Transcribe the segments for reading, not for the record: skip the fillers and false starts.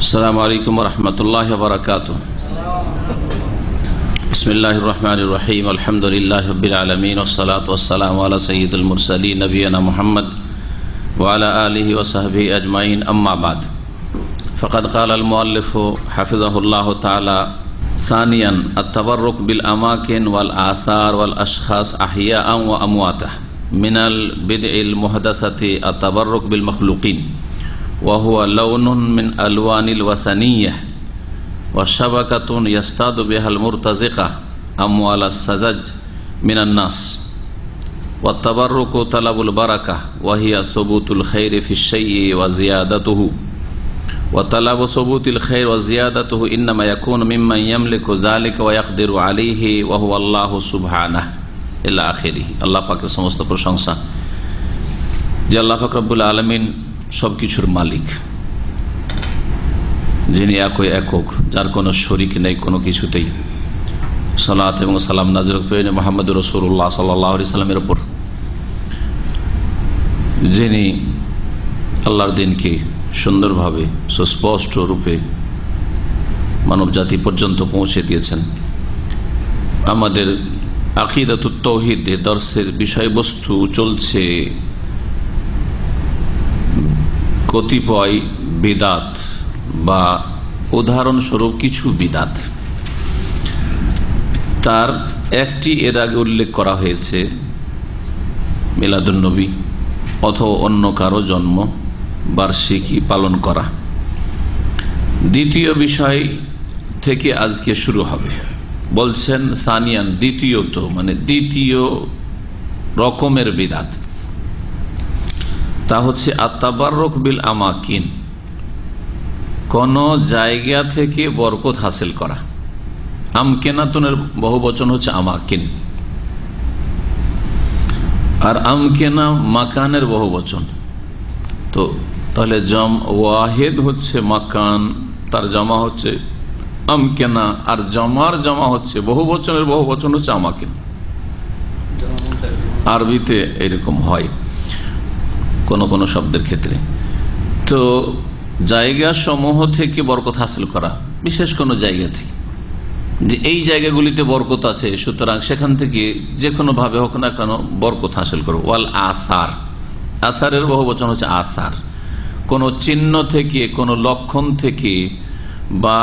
আসসালামু আলাইকুম ওয়া রাহমাতুল্লাহি ওয়া বারাকাতুহু। বিসমিল্লাহির রহমানির রহিম। আলহামদুলিল্লাহি রাব্বিল আলামিন ওয়াস সালাতু ওয়াস সালামু আলা সাইয়্যিদিল মুরসালিন নবিয়িনা মুহাম্মদ ওয়া আলা আলিহি ওয়া সাহবিহি আজমাইন, আম্মা বাদ। ফাকাদ ক্বালা আল মুআল্লিফ হাফিজাহুল্লাহু তাআলা সানিয়ান আত-তাবাররুক বিল আমাকিন ওয়াল আসার ওয়াল আশখাস আহিয়াআন ওয়া আমওয়াতা মিনাল বিদ'ইল মুহদাসাতি আত-তাবাররুক বিল মাখলুকিন وهو لون من ألوان الوثنية وشبكة يصطاد بها المرتزقة أموال السذج من الناس، والتبرك طلب البركة وهي ثبوت الخير في الشيء وزيادته، وطلب ثبوت الخير وزيادته إنما يكون ممن يملك ذلك ويقدر عليه وهو الله سبحانه إلى آخره। আল্লাহ পাকের সমস্ত প্রশংসা যে আল্লাহ পাক রব্বুল আলামিন সবকিছুর মালিক, যিনি একক, যার কোনো শরিক নেই কোনো কিছুতেই। সালাত এবং সালাম নাযিল করেন মুহাম্মদুর রাসূলুল্লাহ সাল্লাল্লাহু আলাইহি সাল্লামের উপর, যিনি আল্লাহর দ্বীনকে সুন্দরভাবে সুস্পষ্ট রূপে মানব জাতি পর্যন্ত পৌঁছে দিয়েছেন। আমাদের আকিদাতুত তাওহীদ দর্সের বিষয়বস্তু চলছে কতিপয় বিদাত বা উদাহরণস্বরূপ কিছু বিদাত। তার একটি এর আগে উল্লেখ করা হয়েছে মিলাদুন নবী অথবা অন্য কারো জন্ম বার্ষিকী পালন করা। দ্বিতীয় বিষয় থেকে আজকে শুরু হবে। বলছেন সানিয়ান, দ্বিতীয়ত মানে দ্বিতীয় রকমের বিদাত, তা হচ্ছে আত-তাবাররুক বিল আমাকিন, কোন জায়গা থেকে বরকত হাসিল করা। আমকেনাতুনের বহু বচন হচ্ছে আমাকিন, আর আমকেনা মাকানের বহু বচন। তো তাহলে ওয়াহিদ হচ্ছে মাকান, তার জমা হচ্ছে আমকেনা, আর জমার জমা হচ্ছে বহু বচনের বহু বচন হচ্ছে আমাকিন। আরবিতে এরকম হয় কোন কোন শব্দের ক্ষেত্রে। তো জায়গা সমূহ থেকে বরকত হাসিল করা, বিশেষ কোন জায়গা থেকে, যে এই জায়গাগুলিতে বরকত আছে, সুতরাং সেখান থেকে যে কোনো ভাবে হোক না কেন বরকত হাসিল করো। ওয়াল আসার, আসারের বহু বচন হচ্ছে আসার, কোন চিহ্ন থেকে, কোন লক্ষণ থেকে, বা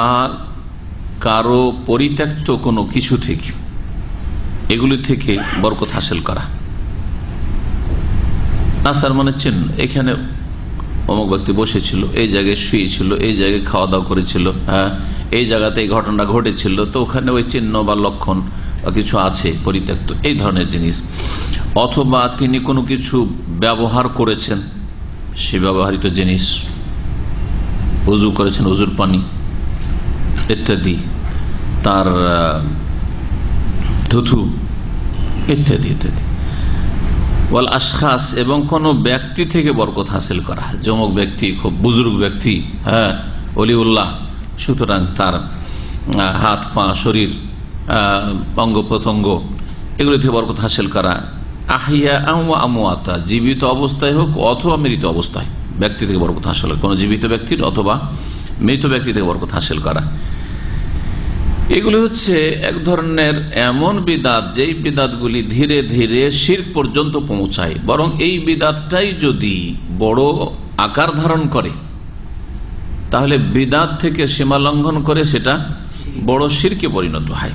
কারো পরিত্যক্ত কোনো কিছু থেকে, এগুলি থেকে বরকত হাসিল করা। আসার মানে চিহ্ন, এখানে অমুক ব্যক্তি বসেছিল, এই জায়গায় শুয়েছিল, এই জায়গায় খাওয়া দাওয়া করেছিল, হ্যাঁ এই জায়গাতে এই ঘটনা ঘটেছিল, তো ওখানে ওই চিহ্ন বা লক্ষণ বা কিছু আছে পরিত্যক্ত, এই ধরনের জিনিস। অথবা তিনি কোনো কিছু ব্যবহার করেছেন, সে ব্যবহৃত জিনিস, উজু করেছেন, উজুর পানি ইত্যাদি, তার ধুথু ইত্যাদি ইত্যাদি। ওয়াল আশখাস, এবং কোনো ব্যক্তি থেকে বরকত হাসিল করা, যমক ব্যক্তি খুব বুজুর্গ ব্যক্তি, হ্যাঁ অলিউল্লাহ, সুতরাং তার হাত পা শরীর অঙ্গ প্রত্যঙ্গ এগুলি থেকে বরকত হাসিল করা। আহিয়া আমওয়াতা, জীবিত অবস্থায় হোক অথবা মৃত অবস্থায় ব্যক্তি থেকে বরকত হাসিল করা, কোনো জীবিত ব্যক্তির অথবা মৃত ব্যক্তি থেকে বরকত হাসিল করা। এগুলি হচ্ছে এক ধরনের এমন বিদাত, যেই বিদাতগুলি ধীরে ধীরে শিরক পর্যন্ত পৌঁছায়। বরং এই বিদাতটাই যদি বড় আকার ধারণ করে, তাহলে বিদাত থেকে সীমা লঙ্ঘন করে সেটা বড় শিরকে পরিণত হয়।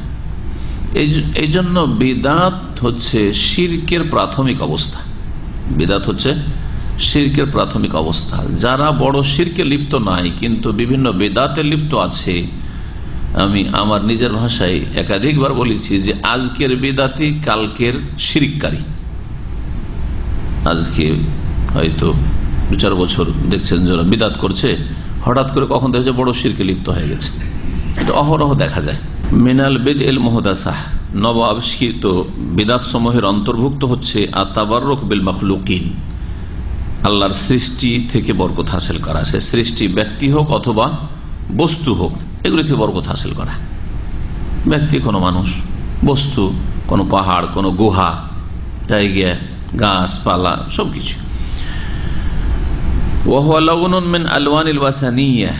এই জন্য বিদাত হচ্ছে শিরকের প্রাথমিক অবস্থা। বিদাত হচ্ছে শিরকের প্রাথমিক অবস্থা। যারা বড় শিরকে লিপ্ত নাই কিন্তু বিভিন্ন বিদাতে লিপ্ত আছে, আমি আমার নিজের ভাষায় একাধিকবার বলেছি যে আজকের বিদাতি কালকের শিরককারী। আজকে হয়তো 2-4 বছর দেখছেন যারা বিদাত করছে, হঠাৎ করে কখন দেখছে বড় শিরকে লিপ্ত হয়ে গেছে। এটা অহরহ দেখা যায়। মিনাল বিদ'ইল মুহদাসাহ, নব আবিষ্কৃত বিদাত সমূহের অন্তর্ভুক্ত হচ্ছে আত-তাবাররুক বিল মাখলুকিন, আল্লাহর সৃষ্টি থেকে বরকত হাসিল করা। সে সৃষ্টি ব্যক্তি হোক অথবা বস্তু হোক, এগুলি থেকে বরকত হাসিল করা। ব্যক্তি কোনো মানুষ, বস্তু কোনো পাহাড়, কোনো গুহা, জায়গা, গাছপালা, সবকিছু। ওয়াহুয়া লাউনুন মিন আলওয়ানিল ওয়াসানিয়া,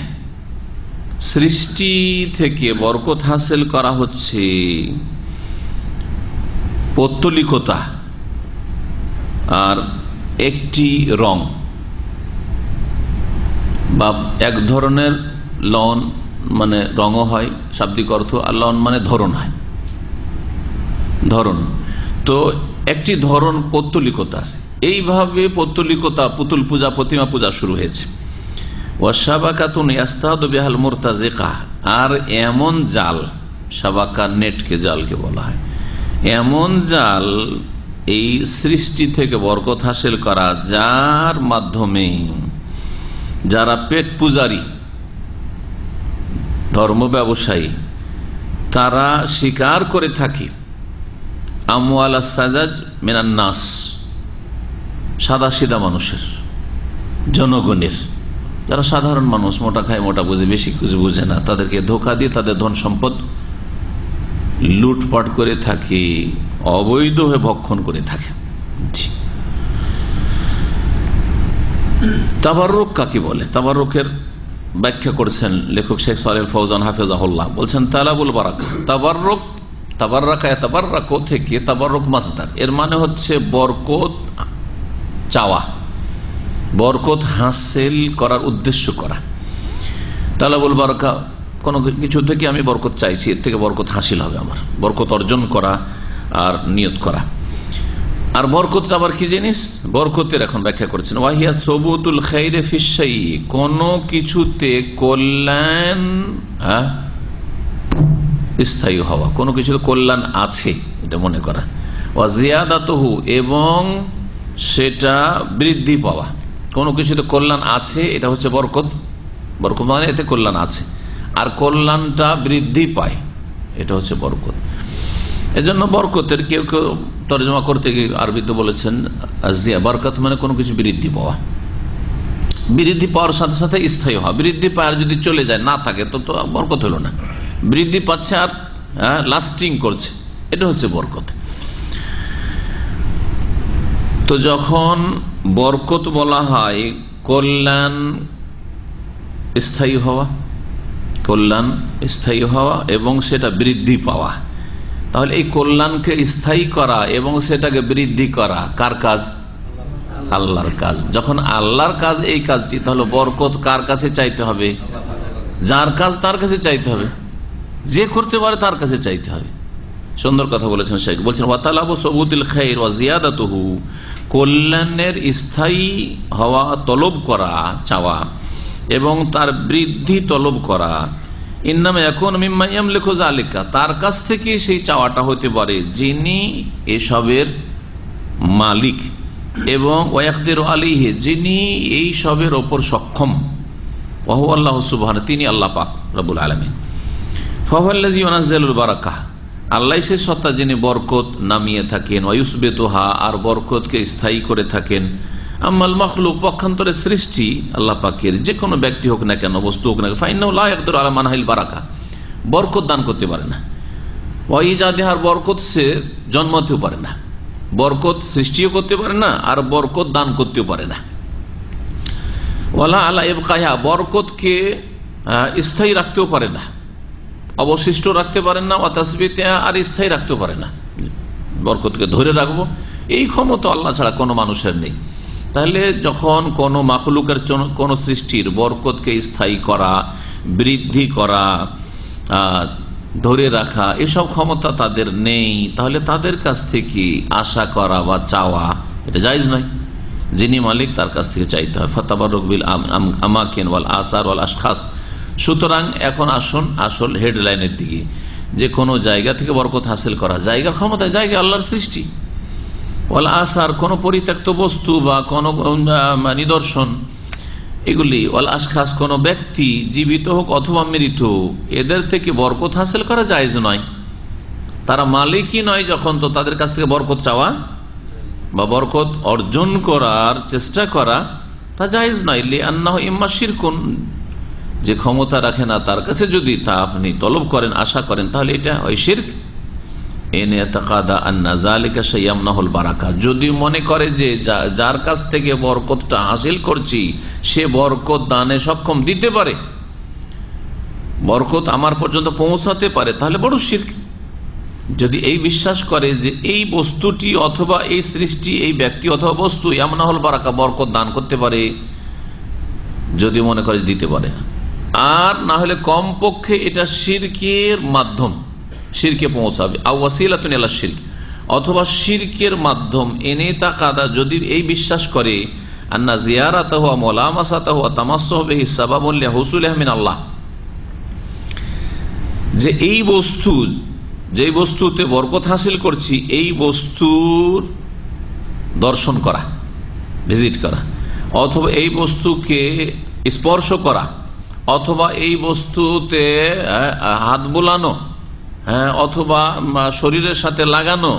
সৃষ্টি থেকে বরকত হাসিল করা হচ্ছে পৌত্তলিকতা আর একটি রং বা এক ধরনের লন মানে রঙও হয় শাব্দিক অর্থ, আর লন মানে ধরন হয়, ধরন। তো একটি ধরন পৌত্তলিকতার, এইভাবে পৌত্তলিকতা, পুতুল পূজা, প্রতিমা পূজা শুরু হয়েছে। ওয়াসাবাকাতুন ইয়াস্তাদু বিহাল মুরতাজিকা, আর এমন জাল, সাবাকা নেটকে জালকে বলা হয়, এমন জাল এই সৃষ্টি থেকে বরকত হাসিল করা, যার মাধ্যমে যারা পেট পূজারী, ধর্ম ব্যবসায়ী, তারা স্বীকার করে থাকে আমওয়াল সাজাজ মিনান নাস, সাদা সিধা মানুষের, জনগণের, যারা সাধারণ মানুষ, মোটা খায় মোটা বুঝে, বেশি কিছু বুঝে না, তাদেরকে ধোঁকা দিয়ে তাদের ধন সম্পদ লুটপাট করে থাকে, অবৈধভাবে ভক্ষণ করে থাকে। তাবাররুক কাকে বলে? তাবাররুকের ব্যাখ্যা করেছেন লেখক শেখ সালেহ ফৌজান হাফেজাহুল্লাহ, বলছেন তালাবুল বারাকা। তাবাররুক, তাবাররাকা তাবাররাকু থেকে তাবাররুক মাসদার, এর মানে হচ্ছে বরকত চাওয়া, বরকত হাসিল করার উদ্দেশ্য করা। তালাবুল বারাকা, কোনো কিছু থেকে আমি বরকত চাইছি, এর থেকে বরকত হাসিল হবে, আমার বরকত অর্জন করা আর নিয়ত করা। আর বরকতটা আবার কি জিনিস? বরকতের এখন ব্যাখ্যা করেছেন, ওয়াহিয়া সবুতুল খাইরে ফিশাই, কোন কিছুতে কল্যাণ স্থায়ী হওয়া, কোনো কিছুতে কল্যাণ আছে এটা মনে করা, ওয়া জিয়াদাতুহু, এবং সেটা বৃদ্ধি পাওয়া। কোনো কিছুতে কল্যাণ আছে, এটা হচ্ছে বরকত। বরকত মানে এতে কল্যাণ আছে, আর কল্যাণটা বৃদ্ধি পায়, এটা হচ্ছে বরকত। এজন্য বরকতের কেউ কেউ তর্জমা করতে গিয়ে আরবিতে বলেছেন আজিয়া, বরকত মানে কোনো কিছু বৃদ্ধি পাওয়া, বৃদ্ধি পাওয়ার সাথে সাথে স্থায়ী হওয়া। বৃদ্ধি পাওয়ার যদি চলে যায়, না থাকে, তো তো বরকত হলো না। বৃদ্ধি পাচ্ছে আর লাস্টিং করছে, এটা হচ্ছে বরকত। তো যখন বরকত বলা হয় কল্যাণ স্থায়ী হওয়া, কল্যাণ স্থায়ী হওয়া এবং সেটা বৃদ্ধি পাওয়া, তাহলে এই কল্যাণকে স্থায়ী করা এবং সেটাকে বৃদ্ধি করা কার কাজ? আল্লাহর কাজ। যখন আল্লাহর কাজ এই কাজটি, তাহলে বরকত কার কাছে চাইতে হবে? যার কাজ তার কাছে চাইতে হবে, যে করতে পারে তার কাছে চাইতে হবে। সুন্দর কথা বলেছেন শেখ, বলছেন ওয়াতালাবু সবুতুল খাইর ওয়া জিয়াদাতুহু, কল্যাণের স্থায়ী হওয়া তলব করা, চাওয়া, এবং তার বৃদ্ধি তলব করা। ইন্নামা ইয়াকুনু মিম্মা ইয়ামলিকু যালিকা, তার কাছ থেকে সেই চাওয়াটা হতে পারে যিনি এসবের মালিক, এবং ওয়ায়াকদিরু আলাইহি, যিনি এই সবের ওপর সক্ষম। ওয়া হুয়া আল্লাহু সুবহানাহু, তিনি আল্লাহ পাক রব্বুল আলামিন। ফাহুয়াল্লাযী ইউনাজ্জিলুল বারাকাহ, আল্লাহ সে সত্তা যিনি বরকত নামিয়ে থাকেন, ওয়ায়ুসবিতুহা, আর বরকতকে স্থায়ী করে থাকেন। আম্মাল মাখলুক, পক্ষান্তরে সৃষ্টি আল্লাহ পাকের, যে কোনো ব্যক্তি হোক না কেন, বস্তু হোক না কেন, ফাইন্নাহু লা ইয়াকদিরু আলা মানহিল বারাকা, বরকত দান করতে পারে না। ওয়া ইজাদিহার, বরকত সে জন্মাতেও পারে না, বরকত সৃষ্টিও করতে পারে না, আর বরকত দান করতেও পারে না। ওয়ালা আলা ইবকাইহা, বরকতকে স্থায়ী রাখতেও পারে না, অবশিষ্ট রাখতে পারেন না। ওয়া তাসবিতিহা, আর স্থায়ী রাখতেও পারে না, বরকতকে ধরে রাখবো এই ক্ষমতা আল্লাহ ছাড়া কোনো মানুষের নেই। তাহলে যখন কোনো মাখলুকের, কোনো সৃষ্টির বরকতকে স্থায়ী করা, বৃদ্ধি করা, ধরে রাখা, এসব ক্ষমতা তাদের নেই, তাহলে তাদের কাছ থেকে আশা করা বা চাওয়া এটা জায়েজ নয়। যিনি মালিক তার কাছ থেকে চাইতে হয়। ফাতাবাররুক বিল আমাকিন ওয়াল আসার ওয়াল আশখাস। সুতরাং এখন আসুন আসল হেডলাইনের দিকে, যে কোনো জায়গা থেকে বরকত হাসিল করা, জায়গার ক্ষমতায়, জায়গা আল্লাহর সৃষ্টি। ওয়াল আসার, কোনো পরিত্যক্ত বস্তু বা কোনো নিদর্শন, এগুলি। ওয়াল আশখাস, কোনো ব্যক্তি জীবিত হোক অথবা মৃত, এদের থেকে বরকত হাসিল করা জায়েজ নয়। তারা মালিকই নয় যখন, তো তাদের কাছ থেকে বরকত চাওয়া বা বরকত অর্জন করার চেষ্টা করা তা জায়েজ নয়। লিআন্নাহু ইম্মা শিরকুন, যে ক্ষমতা রাখে না তার কাছে যদি তা আপনি তলব করেন, আশা করেন, তাহলে এটা ওই শিরক। এনে তাকাদা আন্না যালিকা শাইয়ামনাহুল বারাকা, যদি মনে করে যে যার কাছ থেকে বরকতটা হাসিল করছি সে বরকত দানে সক্ষম দিতে পারে, বরকত আমার পর্যন্ত পৌঁছাতে পারে, তাহলে বড় শিরক। যদি এই বিশ্বাস করে যে এই বস্তুটি অথবা এই সৃষ্টি, এই ব্যক্তি অথবা বস্তু এমন হল বারাকা, বরকত দান করতে পারে, যদি মনে করে দিতে পারে, আর না হলে কমপক্ষে এটা শিরকের মাধ্যম, শিরকে পৌঁছাবে। আওয়াসিলাতুন ইলা শিরক, অথবা শিরকের মাধ্যম এনে তাকাদা, যদি এই বিশ্বাস করে আন্না জিয়ারাতাহু ওয়া মুলামাসাতাহু ওয়া তামাসসুহু বিহি সাবাবুন লিহুসুলিহি মিন আল্লাহ, যে এই বস্তু, যেই বস্তুতে বরকত হাসিল করছি, এই বস্তুর দর্শন করা, ভিজিট করা, অথবা এই বস্তুকে স্পর্শ করা, অথবা এই বস্তুতে হাত বোলানো, অথবা শরীরের সাথে লাগানো,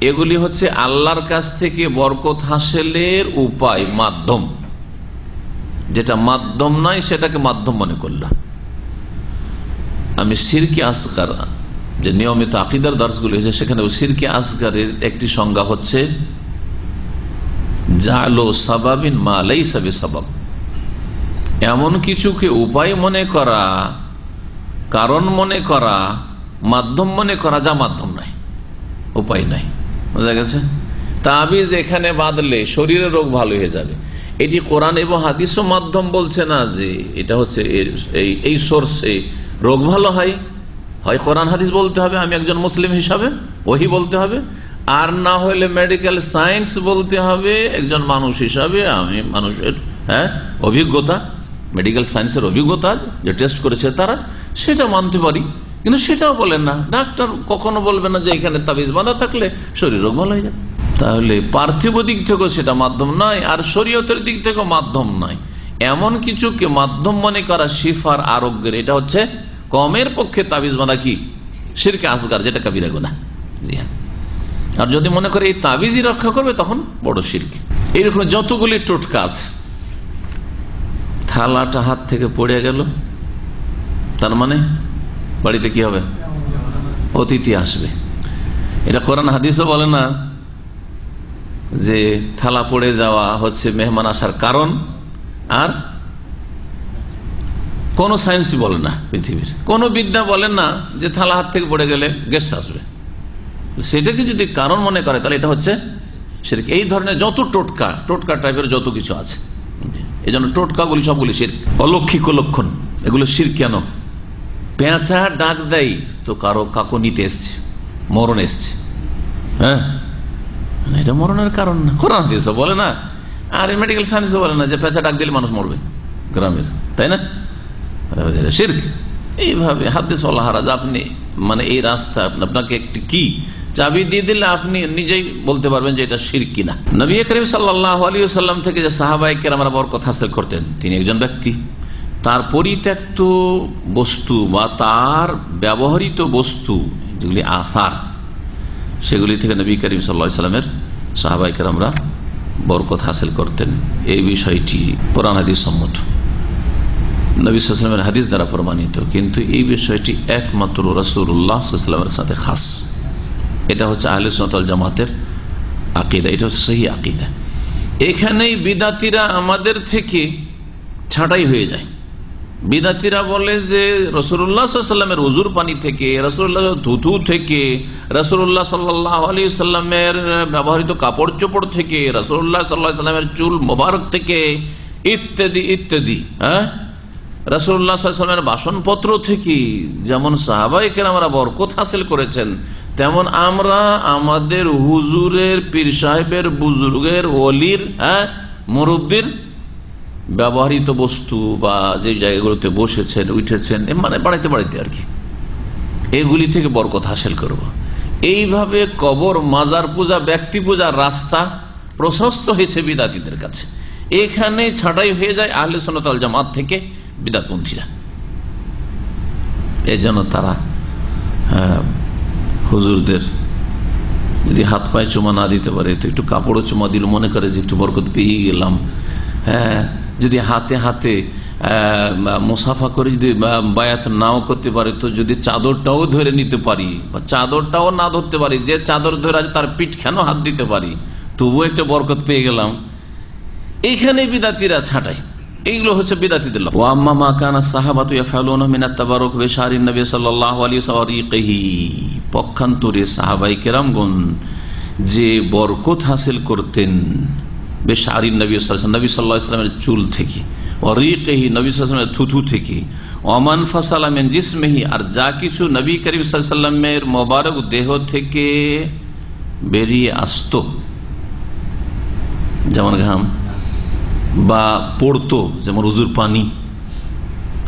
এগুলি হচ্ছে আল্লাহর কাছ থেকে বরকত হাসিলের উপায়, মাধ্যম। যেটা মাধ্যম নয় সেটাকে মাধ্যম মনে করলাম। আমি শিরকে আসগার, যে নিয়মিত আকীদার দর্শগুলি হয়েছে, সেখানে শিরকে আসগারের একটি সংজ্ঞা হচ্ছে জালো সাবাবিন মা লাইসা বিসাবাব, এমন কিছুকে উপায় মনে করা, কারণ মনে করা, মাধ্যম মনে করা, যা মাধ্যম নয়, উপায় নাই। বোঝা গেছে? তাবিজ এখানে বাঁধলে শরীরের রোগ ভালো হয়ে যাবে, এটি কোরআন এবং হাদিসও মাধ্যম বলছে না যে এটা হচ্ছে এই সোর্সে রোগ ভালো হয়। হয় কোরআন হাদিস বলতে হবে আমি একজন মুসলিম হিসাবে, ওহি বলতে হবে, আর না হলে মেডিকেল সায়েন্স বলতে হবে একজন মানুষ হিসাবে, আমি মানুষের অভিজ্ঞতা, মেডিকেল সায়েন্সের অভিজ্ঞতা, যে টেস্ট করেছে তারা, সেটা মানতে পারি। কিন্তু সেটাও বলেন না, ডাক্তার কখনো বলবে না যে এখানে তাবিজ বাঁধা থাকলে শরীর রোগ ভালো হয়ে যায়। তাহলে পার্থিব দিক থেকেও সেটা মাধ্যম নয়, আর শরীয়তের দিক থেকেও মাধ্যম নয়। এমন কিছুকে মাধ্যম মনে করা শিফার, আরোগ্যের, এটা হচ্ছে কমের পক্ষে তাবিজ বাঁধা কি শিরকে আসগার, যেটা কাবিরা গুনাহ। জি হ্যাঁ। আর যদি মনে করে এই তাবিজই রক্ষা করবে, তখন বড় শিরক। এইরকম যতগুলি টোটকা আছে, থালাটা হাত থেকে পড়ে গেল, তার মানে বাড়িতে কি হবে? অতিথি আসবে। এটা কোরআন হাদিসও বলে না যে থালা পড়ে যাওয়া হচ্ছে মেহমান আসার কারণ, আর কোন সায়েন্সই বলে না, পৃথিবীর কোন বিদ্যা বলেন না যে থালা হাত থেকে পড়ে গেলে গেস্ট আসবে। সেটাকে যদি কারণ মনে করে, তাহলে এটা হচ্ছে শিরক। এই ধরনের যত টোটকা টাইপের যত কিছু আছে, এই জন্য টোটকাগুলি সবগুলি শিরক। অলৌকিক লক্ষণ, এগুলো শিরক। কেন? পেঁচা ডাক দেয় তো কাকো নিতে এসছে, মরণ এসছে, হ্যাঁ, এটা মরণের কারণ না, কোরআন হাদিসও বলে না, আর মেডিকেল সায়েন্সও বলে না যে পেঁচা ডাক দিলে মানুষ মরবে গ্রামের, তাই না? শিরক। এইভাবে হাদিস ওয়ালাহারা, আপনি মানে এই রাস্তা আপনাকে একটি কি চাবি দিয়ে দিলে আপনি নিজেই বলতে পারবেন যে এটা শিরক কিনা। নবী করিম সাল্লাল্লাহু আলাইহি ওয়াসাল্লাম থেকে যে সাহাবায়ে কেরামরা বরকত হাসিল করতেন, তিনি একজন ব্যক্তি, তার পরিত্যক্ত বস্তু বা তার ব্যবহৃত বস্তু যেগুলি আসার, সেগুলি থেকে নবী করিম সাল্লাল্লাহু আলাইহি ওয়াসাল্লামের সাহাবায়ে কেরামরা বরকত হাসিল করতেন। এই বিষয়টি কোরআন হাদিস সম্মত, নবী সাল্লাল্লাহু আলাইহি ওয়াসাল্লামের হাদিস দ্বারা প্রমাণিত, কিন্তু এই বিষয়টি একমাত্র রাসূলুল্লাহ সাল্লাল্লাহু আলাইহি ওয়াসাল্লামের সাথে খাস। এটা হচ্ছে আহলে সুন্নাত ওয়াল জামাতের আকীদা, এটা হচ্ছে সহিহ আকীদা। এখানেই বিদাতীরা আমাদের থেকে ছাঁটাই হয়ে যায়। বিদাতীরা বলে যে রাসূলুল্লাহ সাল্লাল্লাহু আলাইহি ওয়াসাল্লামের ওযুর পানি থেকে, রাসূলুল্লাহ থুথু থেকে, রাসূলুল্লাহ সাল্লাল্লাহু আলাইহি ওয়াসাল্লামের ব্যবহৃত কাপড় চোপড় থেকে, রাসূলুল্লাহ সাল্লাল্লাহু আলাইহি ওয়াসাল্লামের চুল মোবারক থেকে, ইত্যাদি ইত্যাদি, রাসূলুল্লাহ সাল্লাল্লাহু আলাইহি ওয়াসাল্লামের বাসনপত্র থেকে যেমন সাহাবায়ে কেরামরা বরকত হাসিল করেছেন, তেমন আমরা আমাদের হুজুরের, পীর সাহেবের, বুজুর্গের, ওলির, মুরব্বির ব্যবহৃত বস্তু বা যে জায়গাগুলোতে বসেছেন, উঠেছেন, মানে বাড়াইতে বাড়াইতে আর কি, এগুলি থেকে বরকত হাসিল করব। এইভাবে কবর, মাজার পূজা, ব্যক্তি পূজার রাস্তা প্রশস্ত হয়েছে বিদাতীদের কাছে। এখানে ছাঁটাই হয়ে যায় আহলে সুন্নাত ওয়াল জামাত থেকে বিদাতপন্থীরা। এই জন্য তারা হুজুরদের যদি হাত পায়ে চুমা না দিতে পারে, তো একটু কাপড়ও চুমা দিল, মনে করে যে একটু বরকত পেয়ে গেলাম। যদি হাতে হাতে মুসাফা করে যদি বায়াত নাও করতে পারে, তো যদি চাদরটাও ধরে নিতে পারি, বা চাদরটাও না ধরতে পারি, যে চাদর ধরে আছে তার পিঠ কেন হাত দিতে পারি, তবুও একটা বরকত পেয়ে গেলাম। এইখানে বিদাতীরা ছাঁটাই, এইগুলো হচ্ছে বিদাতীদের লক্ষণ। ওয়া আম্মা মা কানা সাহাবাতু ইয়াফআলুনা মিনাত তাবারুক বিশারিন নবী সাল্লাল্লাহু আলাইহি ওয়াসাল্লাম, পক্ষান্তরে সাহাবায়ে কেরামগণ যে বরকত হাসিল করতেন বেশারিন নবী সাল্লাল্লাহু আলাইহি ওয়াসাল্লামের চুল থেকে, ওয়ারিকিহি নবী সাল্লাল্লাহু আলাইহি ওয়াসাল্লামের থুথু থেকে, ওমান ফাসালা মিন জিসমিহি আর যা কিছু নবী করিম সাল্লাল্লাহু আলাইহি ওয়াসাল্লামের মোবারক দেহ থেকে বেরিয়ে আসতো, যেমন ঘাম বা পড়তো, যেমন উজুর পানি,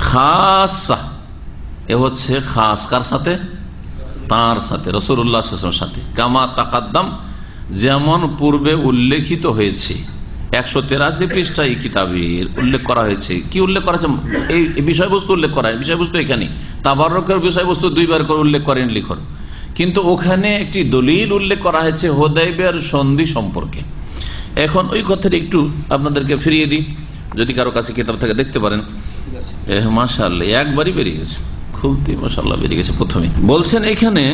খাসা এ হচ্ছে খাস কার সাথে, তার সাথে রাসূলুল্লাহ সাল্লাল্লাহু আলাইহি ওয়াসাল্লামের সাথে, কামা তাকাদ্দাম যেমন পূর্বে উল্লেখিত হয়েছে। 183 পৃষ্ঠা এই কিতাবের উল্লেখ করা হয়েছে। কি উল্লেখ করা হয়েছে? এই বিষয়বস্তু উল্লেখ করা হয়, বিষয়বস্তু এখানে তাবাররুকের বিষয়বস্তু 2 বার করে উল্লেখ করেন লিখন, কিন্তু ওখানে একটি দলিল উল্লেখ করা হয়েছে হুদায়বিয়ার সন্ধি সম্পর্কে। এখন ওই কথাটা একটু আপনাদেরকে ফিরিয়ে দিই, যদি কারো কাছে কিতাব থেকে দেখতে পারেন। মাশাআল্লাহ একবারই বেরিয়ে গেছে, খুলতে মাশাআল্লাহ বেরিয়ে গেছে। প্রথমে বলছেন এখানে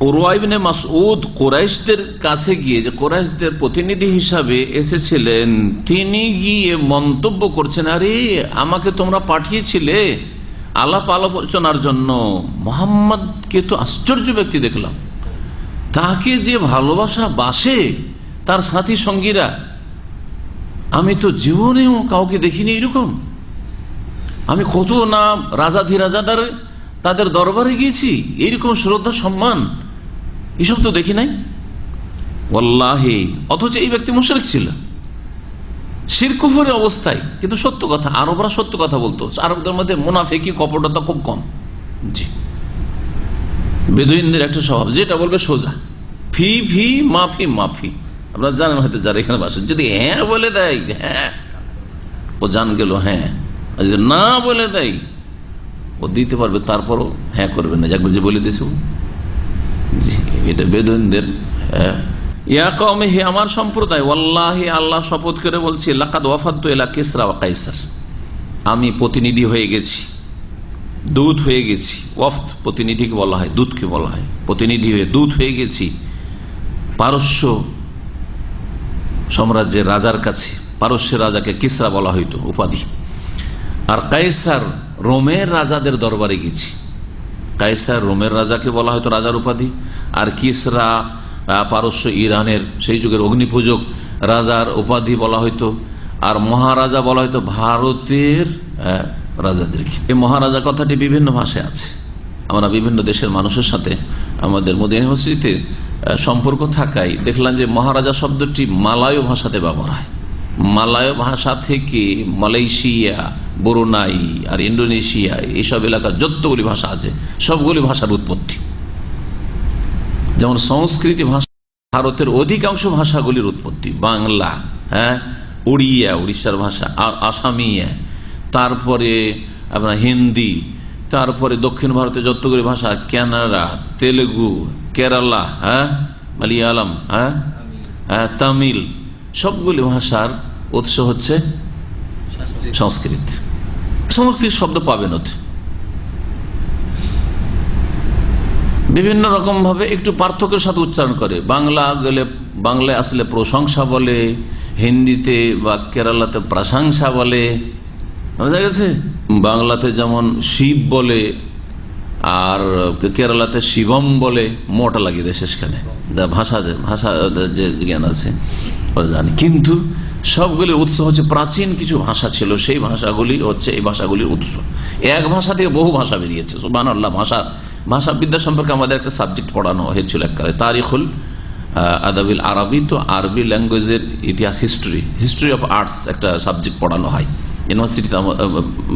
উরওয়া ইবনে মাসউদ কুরাইশদের কাছে গিয়ে, যে কুরাইশদের প্রতিনিধি হিসাবে এসেছিলেন, তিনি গিয়ে মন্তব্য করছেন, আরে আমাকে তোমরা পাঠিয়েছিলে আলাপ আলোচনার জন্য, মুহাম্মদকে তো আশ্চর্য ব্যক্তি দেখলাম, তাকে যে ভালোবাসা বাসে তার সাথী সঙ্গীরা, আমি তো জীবনেও কাউকে দেখিনি এরকম। আমি কত না রাজাধিরাজাদার তাদের দরবারে গিয়েছি, এইরকম শ্রদ্ধা সম্মান এসব তো দেখি নাই ওয়াল্লাহি। অথচ এই ব্যক্তি মুশরিক ছিল, শিরক কুফরের অবস্থায়, কিন্তু সত্য কথা, আরবরা সত্য কথা বলতো। আরবদের মধ্যে মুনাফিকি কপটতা খুব কম। জি, বেদুইনদের একটা স্বভাব, যেটা বলবে সোজা, ফি ফি মাফি মাফি। আপনারা জানেন হয়তো যারা এখানে বাসেন, যদি হ্যাঁ বলে দেয় হ্যাঁ, ও জান গেল হ্যাঁ, আর যদি না বলে দেয় ও দিতে পারবে, তারপরও হ্যাঁ করবে না, একবার যে বলে দিয়েছে। জি, এটা বেদুইনদের। ইয়া কওমি, হে আমার সম্প্রদায়, ওয়াল্লাহি আল্লাহ শপথ করে বলছি, লাকাদ ওয়াফাদতু ইলা কিসরা ওয়া কাইসার, আমি প্রতিনিধি হয়ে গেছি, দূত হয়ে গেছি। ওয়াফদ প্রতিনিধিকে বলা হয়, দূতকে বলা হয়, প্রতিনিধি হয়ে দূত হয়ে গেছি পারস্য সাম্রাজ্যের রাজার কাছে। পারস্যের রাজাকে কিসরা বলা হইতো উপাধি, আর কাইসার রোমের রাজাদের দরবারে গেছি। কাইসার রোমের রাজাকে বলা হয়তো রাজার উপাধি, আর কিসরা পারস্য ইরানের সেই যুগের অগ্নিপূজক রাজার উপাধি বলা হয়তো, আর মহারাজা বলা হয়তো ভারতের রাজাদেরকে। এই মহারাজা কথাটি বিভিন্ন ভাষায় আছে। আমরা বিভিন্ন দেশের মানুষের সাথে আমাদের মদিনা ইউনিভার্সিটিতে সম্পর্ক থাকায় দেখলাম যে মহারাজা শব্দটি মালয় ভাষাতে ব্যবহার হয়। মালয় ভাষা থেকে মালয়েশিয়া, ব্রুনাই আর ইন্দোনেশিয়া এইসব এলাকার যতগুলি ভাষা আছে সবগুলি ভাষার উৎপত্তি। যেমন সংস্কৃতি ভাষা, ভারতের অধিকাংশ ভাষাগুলির উৎপত্তি বাংলা, হ্যাঁ, উড়িয়া উড়িষ্যার ভাষা, আসামিয়া, তারপরে আপনার হিন্দি, তারপরে দক্ষিণ ভারতের যতগুলি ভাষা, কানাডা, তেলেগু, কেরালা, হ্যাঁ, মালয়ালম, হ্যাঁ, তামিল, সবগুলি ভাষার উৎস হচ্ছে সংস্কৃত। সংস্কৃত শব্দ পাবেন ওতে বিভিন্ন রকম ভাবে একটু পার্থক্যের সাথে উচ্চারণ করে। বাংলা গেলে বাংলায় আসলে প্রশংসা বলে, হিন্দিতে বা কেরালাতে প্রশংসা বলে, বোঝা গেছে? বাংলাতে যেমন শিব বলে আর কেরালাতে শিবম বলে, মোটা লাগিয়ে দেয় শেষখানে। ভাষা যে জ্ঞান আছে জানি, কিন্তু সবগুলির উৎস হচ্ছে প্রাচীন কিছু ভাষা ছিল, সেই ভাষাগুলি হচ্ছে এই ভাষাগুলির উৎস। এক ভাষা থেকে বহু ভাষা বেরিয়েছে। সুবহানাল্লাহ। ভাষাবিদ্যা সম্পর্কে আমাদের একটা সাবজেক্ট পড়ানো হয়েছিল এককালে, তারিখুল আদাবিল আরবি। তো আরবি ল্যাঙ্গুয়েজের ইতিহাস, হিস্ট্রি অফ আর্টস একটা সাবজেক্ট পড়ানো হয় ইউনিভার্সিটিতে,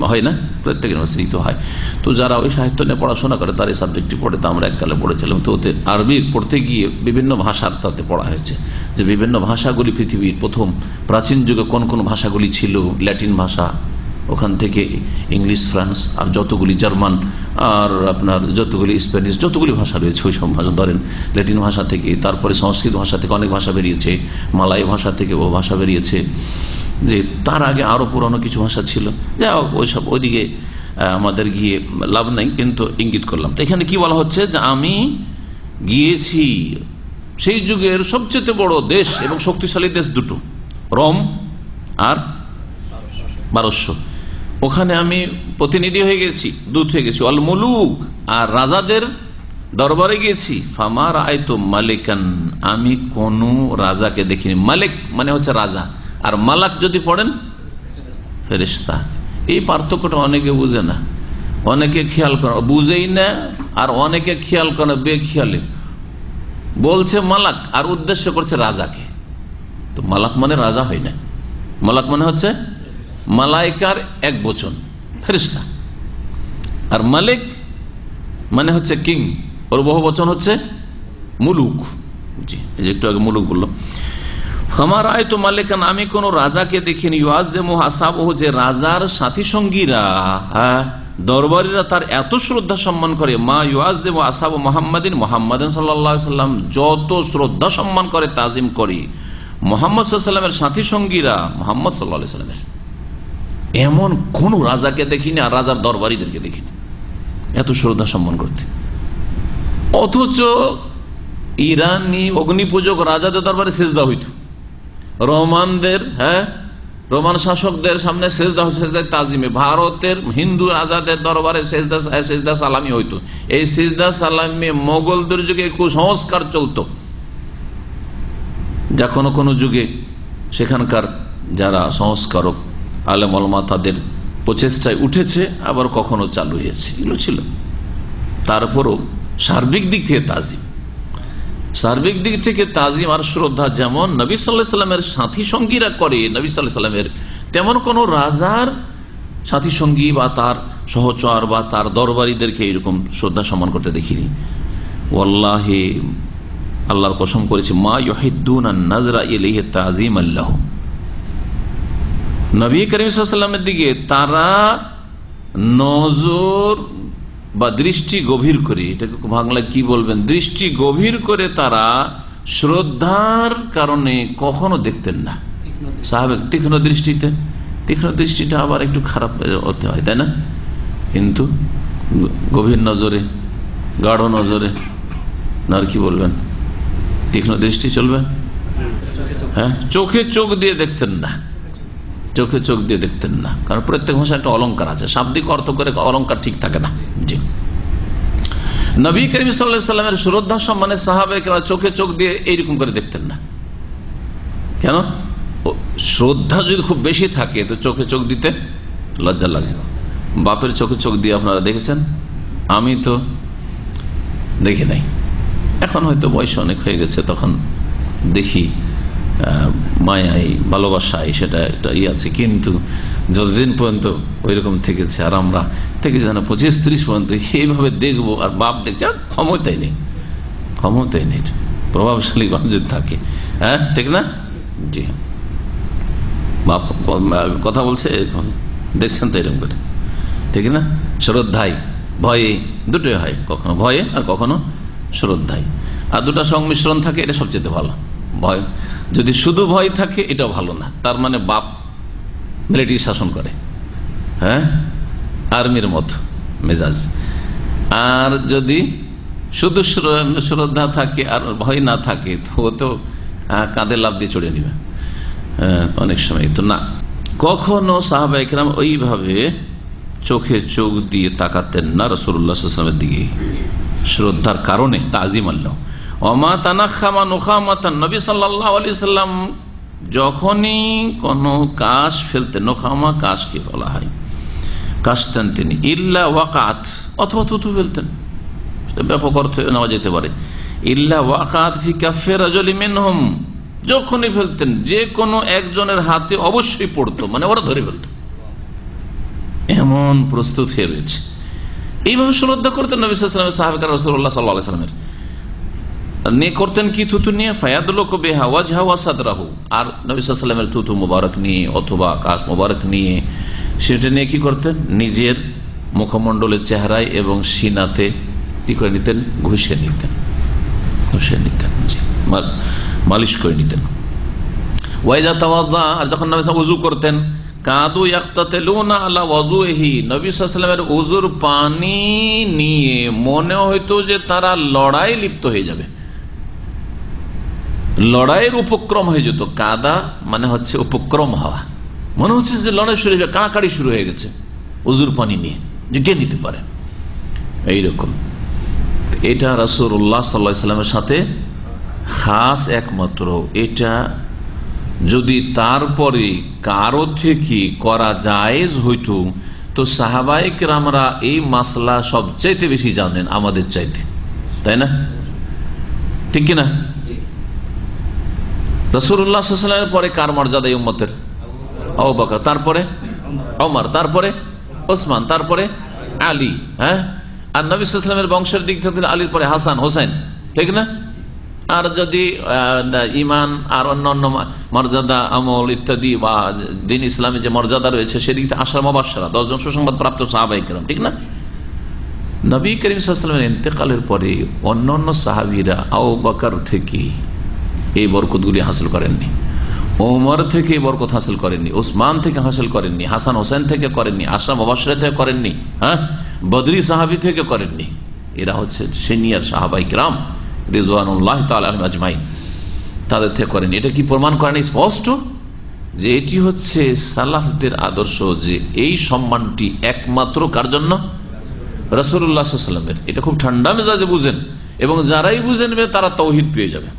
হয় না? প্রত্যেক ইউনিভার্সিটিতে হয়। তো যারা ওই সাহিত্য নিয়ে পড়াশোনা করে তার এই সাবজেক্টটি পড়ে, তো আমরা এককালে পড়েছিলাম। তো ওতে আরবি পড়তে গিয়ে বিভিন্ন ভাষার তাতে পড়া হয়েছে, যে বিভিন্ন ভাষাগুলি পৃথিবীর প্রথম প্রাচীন যুগে কোন কোন ভাষাগুলি ছিল। ল্যাটিন ভাষা, ওখান থেকে ইংলিশ, ফ্রান্স, আর যতগুলি জার্মান, আর আপনার যতগুলি স্প্যানিশ, যতগুলি ভাষা রয়েছে ওই সব ভাষা ধরেন। ল্যাটিন ভাষা থেকে, তারপরে সংস্কৃত ভাষা থেকে অনেক ভাষা বেরিয়েছে, মালয় ভাষা থেকে ও ভাষা বেরিয়েছে, যে তার আগে আরো পুরানো কিছু ভাষা ছিল। যাই হোক, ওইসব ওইদিকে আমাদের গিয়ে লাভ নাই, কিন্তু ইঙ্গিত করলাম। তো এখানে কি বলা হচ্ছে, যে আমি গিয়েছি সেই যুগের সবচেয়ে বড় দেশ এবং শক্তিশালী দেশ দুটো, রোম আর 1200। ওখানে আমি প্রতিনিধি হয়ে গেছি, দূত হয়ে গেছি। অল মুলুক, আর রাজাদের দরবারে গিয়েছি। ফামার আয়তো মালিকান, আমি কোন রাজাকে দেখিনি। মালিক মানে হচ্ছে রাজা, আর মালাক যদি পড়েন ফেরেশতা। এই পার্থক্যটা অনেকে বুঝে না, অনেকে খেয়াল করে, বুঝেই না, আর অনেকে খেয়াল করে বেখেয়ালে বলছে মালাক আর উদ্দেশ্য করছে রাজাকে। তো মালাক মানে রাজা হয় না, মালাক মানে হচ্ছে মালাইকার এক বচন ফেরেশতা, আর মালিক মানে হচ্ছে কিং, ওর বহু বচন হচ্ছে মুলুক। জি, এই যে একটু আগে মুলুক বললাম। আমার আয়তো মালিকান, আমি কোন রাজাকে দেখিনি। ইউআযিমু আসহাবহু, যে রাজার সাথী সঙ্গীরা, দরবারীরা তার এত শ্রদ্ধা সম্মান করে। মা ইউআযিমু আসহাবু মুহাম্মাদিন, মুহাম্মাদিন সাল্লাল্লাহু আলাইহি সাল্লাম যত শ্রদ্ধা সম্মান করে, তাজিম করে মুহাম্মদ সাল্লাল্লাহু আলাইহি সাল্লামের সাথী সঙ্গীরা মুহাম্মদ সাল্লাল্লাহু আলাইহি সাল্লামের, এমন কোন রাজাকে দেখিনি আর রাজার দরবারীদেরকে দেখিনি এত শ্রদ্ধা সম্মান করতে। অথচ ইরানি অগ্নিপূজক রাজাদের দরবারে সেজদা হইত, রোমানদের, রোমান শাসকদের সামনে সেজদা তাজিমে, ভারতের হিন্দু রাজাদের দরবারে সেজদা সালামি হইতো। এই সেজদা সালামি মোগলদের যুগে কুসংস্কার চলতো, যা কোনো কোনো যুগে সেখানকার যারা সংস্কারক আলেম ওলামা তাদের প্রচেষ্টায় উঠেছে, আবার কখনো চালু হয়েছে, এগুলো ছিল। তারপরও সার্বিক দিক থেকে তাজিম, সার্বিক দিক থেকে তাজিম আর শ্রদ্ধা যেমন নবী সাল্লাল্লাহু আলাইহি সাল্লামের সাথী সঙ্গীরা করে নবী সাল্লাল্লাহু আলাইহি সাল্লামের, তেমন কোন রাজার সাথী সঙ্গী বা তার সহচর বা তার দরবারীদেরকে এরকম শ্রদ্ধা সম্মান করতে দেখিনি। ওয়াল্লাহি, আল্লাহর কসম করেছে, মা ইউহিদ্দুনা নাজরা ইলাইহি তাযীমান লাহু, নবী করিম সাল্লাল্লাহু আলাইহি সাল্লামের দিকে তারা নজর বা দৃষ্টি গভীর করে, এটাকে বাংলায় কি বলবেন, দৃষ্টি গভীর করে তারা শ্রদ্ধার কারণে কখনো দেখতেন না। সাহাবে তীক্ষ্ণ দৃষ্টিতে, তীক্ষ্ণ দৃষ্টিটা আবার একটু খারাপ হতে হয়, তাই না? কিন্তু গভীর নজরে, গাঢ় নজরে, আর কি বলবেন, তীক্ষ্ণ দৃষ্টি চলবে। হ্যাঁ, চোখে চোখ দিয়ে দেখতেন না, চোখে চোখ দিয়ে দেখতেন না, কারণ প্রত্যেক ভাষায় একটা অলংকার আছে, শাব্দিক অর্থ করে অলংকার ঠিক থাকে না। জি, নবী করিম সাল্লাল্লাহু আলাইহি সাল্লামের শ্রদ্ধা সম্মানের সাহাবায়ে চোখে চোখ দিয়ে এইরকম করে দেখতেন না। কেন? শ্রদ্ধা যদি খুব বেশি থাকে তো চোখে চোখ দিতে লজ্জা লাগে। বাপের চোখে চোখ দিয়ে আপনারা দেখেছেন? আমি তো দেখি নাই, এখন হয়তো বয়স অনেক হয়ে গেছে, তখন দেখি মায়াই ভালোবাসাই, সেটা একটা আছে। কিন্তু যতদিন পর্যন্ত ওই রকম থেকেছে, আর আমরা থেকে যেন 25-30 পর্যন্ত এইভাবে দেখবো, আর বাপ দেখছে, আর ক্ষমতাই নেই, ক্ষমতাই নেই, প্রভাবশালী যদি থাকে। হ্যাঁ, ঠিক না? জি, বাপ কথা বলছে, দেখছেন তো এরকম করে, ঠিক না? শ্রদ্ধায় ভয়ে দুটোই হয়, কখনো ভয়ে আর কখনো শ্রদ্ধায়, আর দুটা সংমিশ্রণ থাকে, এটা সবচেয়ে ভালো। ভয় যদি শুধু ভয় থাকে এটা ভালো না, তার মানে বাপ মিলিটারি শাসন করে, হ্যাঁ, আর্মির মতো মেজাজ। আর যদি শুধু শ্রদ্ধা থাকে আর ভয় না থাকে তো ও তো কাঁধে লাফ দিয়ে চড়ে নিবে অনেক সময়। তো না, কখনো সাহাবায়ে কেরাম ওইভাবে চোখে চোখ দিয়ে তাকাতেন না রাসূলুল্লাহ সাল্লাল্লাহু আলাইহি ওয়াসাল্লামের দিকে, শ্রদ্ধার কারণে, তাজিম আল্লাহ। ওমা তানাখামা নুখামাতান, নবী সাল্লাল্লাহু আলাইহি সাল্লাম যখনই কোনো কাশ ফেলতেন, নোখামা কাশকে বলা হয়, কাশতেন তিনি, ইল্লা ওয়াকাত, অথবা থুতু ফেলতেন, ব্যাপক অর্থ নেওয়া যেতে পারে। ইল্লা ওয়াকাত ফি কাফি রাজুলিন মিনহুম, যখনই ফেলতেন যে কোনো একজনের হাতে অবশ্যই পড়তো, মানে ওরা ধরে ফেলত, এমন প্রস্তুত হয়ে রয়েছে। এইভাবে শ্রদ্ধা করতেন নবী সাল্লাল্লাহু আলাইহি ওয়াসাল্লাম, সাহাবায়ে রাসূলুল্লাহ সাল্লাল্লাহু আলাইহি ওয়াসাল্লামের নিয়ে করতেন কি থুতু নিয়ে, ফায়াদুলুকু বিহা ওয়াজহা ওয়া সাদরাহু, আর নবী সাল্লাল্লাহু আলাইহি ওয়াসাল্লামের থুতু মুবারক নিয়ে অথবা কাশ মুবারক নিয়ে সেটা নিয়ে কি করতেন, নিজের মুখমণ্ডলের চেহারায় এবং সিনাতে কি করে নিতেন, ঘষে নিতেন, ঘষে নিতেন, মালিশ করে নিতেন। ওয়াইদা তাওয়াদ্দা, আর যখন নবী সাল্লাল্লাহু আলাইহি ওয়াসাল্লাম ওযু করতেন, কাদু ইয়াক্তাতিলুনা আলা ওযুহি, নবী সাল্লাল্লাহু আলাইহি ওয়াসাল্লামের ওযুর পানি নিয়ে মনে হইতো যে তারা লড়াই লিপ্ত হয়ে যাবে, লড়াইয়ের উপক্রম হয়ে যেত। কাদা মানে হচ্ছে উপক্রম হওয়া, মনে হচ্ছে যে লড়াই শুরু হয়ে কাড়াকাড়ি শুরু হয়ে গেছে উজুর পানি নিয়ে, যে কে নিতে পারে এইরকম। এটা রাসূলুল্লাহ সাল্লাল্লাহু আলাইহি ওয়াসাল্লামের সাথে খাস একমাত্র। এটা যদি তারপরে কারো থেকে করা জায়েজ হইতো তো সাহাবায়ে কেরামরা এই মাসলা সবচাইতে বেশি জানেন আমাদের চাইতে, তাই না? ঠিক কিনা? রাসূলুল্লাহ সাল্লাল্লাহু আলাইহি ওয়াসাল্লামের পরে কার মর্যাদা এই উম্মতের? আবু বকর, তারপরে ওমর, তারপরে ওসমান, তারপরে আলী। হ্যাঁ, আর নবী সাল্লাল্লাহু আলাইহি ওয়াসাল্লামের বংশের দিক থেকে আলীর পরে হাসান, হোসেন, ঠিক না? আর যদি ইমান আর অন্যান্য মর্যাদা, আমল ইত্যাদি বা দিন ইসলামী যে মর্যাদা রয়েছে সেদিক থেকে আশরা মুবাশশারা 10 জন সুসংবাদ প্রাপ্ত সাহাবায়ে কেরাম, ঠিক না? নবী করিম সাল্লাল্লাহু আলাইহি ওয়াসাল্লামের ইন্তেকালের পরে অন্যান্য সাহাবীরা আবু বকর থেকে এই বরকতগুলি হাসিল করেননি, ওমর থেকে এই বরকত হাসিল করেননি, ওসমান থেকে হাসিল করেননি, হাসান হোসেন থেকে করেননি, আশরা মুবাশশারা থেকে করেননি, হ্যাঁ, বদরি সাহাবী থেকে করেননি। এরা হচ্ছে সিনিয়র সাহাবায়ে কেরাম রিজওয়ানুল্লাহ তাআলা আলাইহিম আজমাইন, তাদের থেকে করেনি। এটা কি প্রমাণ করেন স্পষ্ট যে এটি হচ্ছে সালাফদের আদর্শ, যে এই সম্মানটি একমাত্র কার জন্য? রাসূলুল্লাহ সাল্লাল্লাহু আলাইহি ওয়াসাল্লামের। এটা খুব ঠান্ডা মেজাজে বুঝেন, এবং যারাই বুঝে নেবে তারা তাওহীদ পেয়ে যাবে।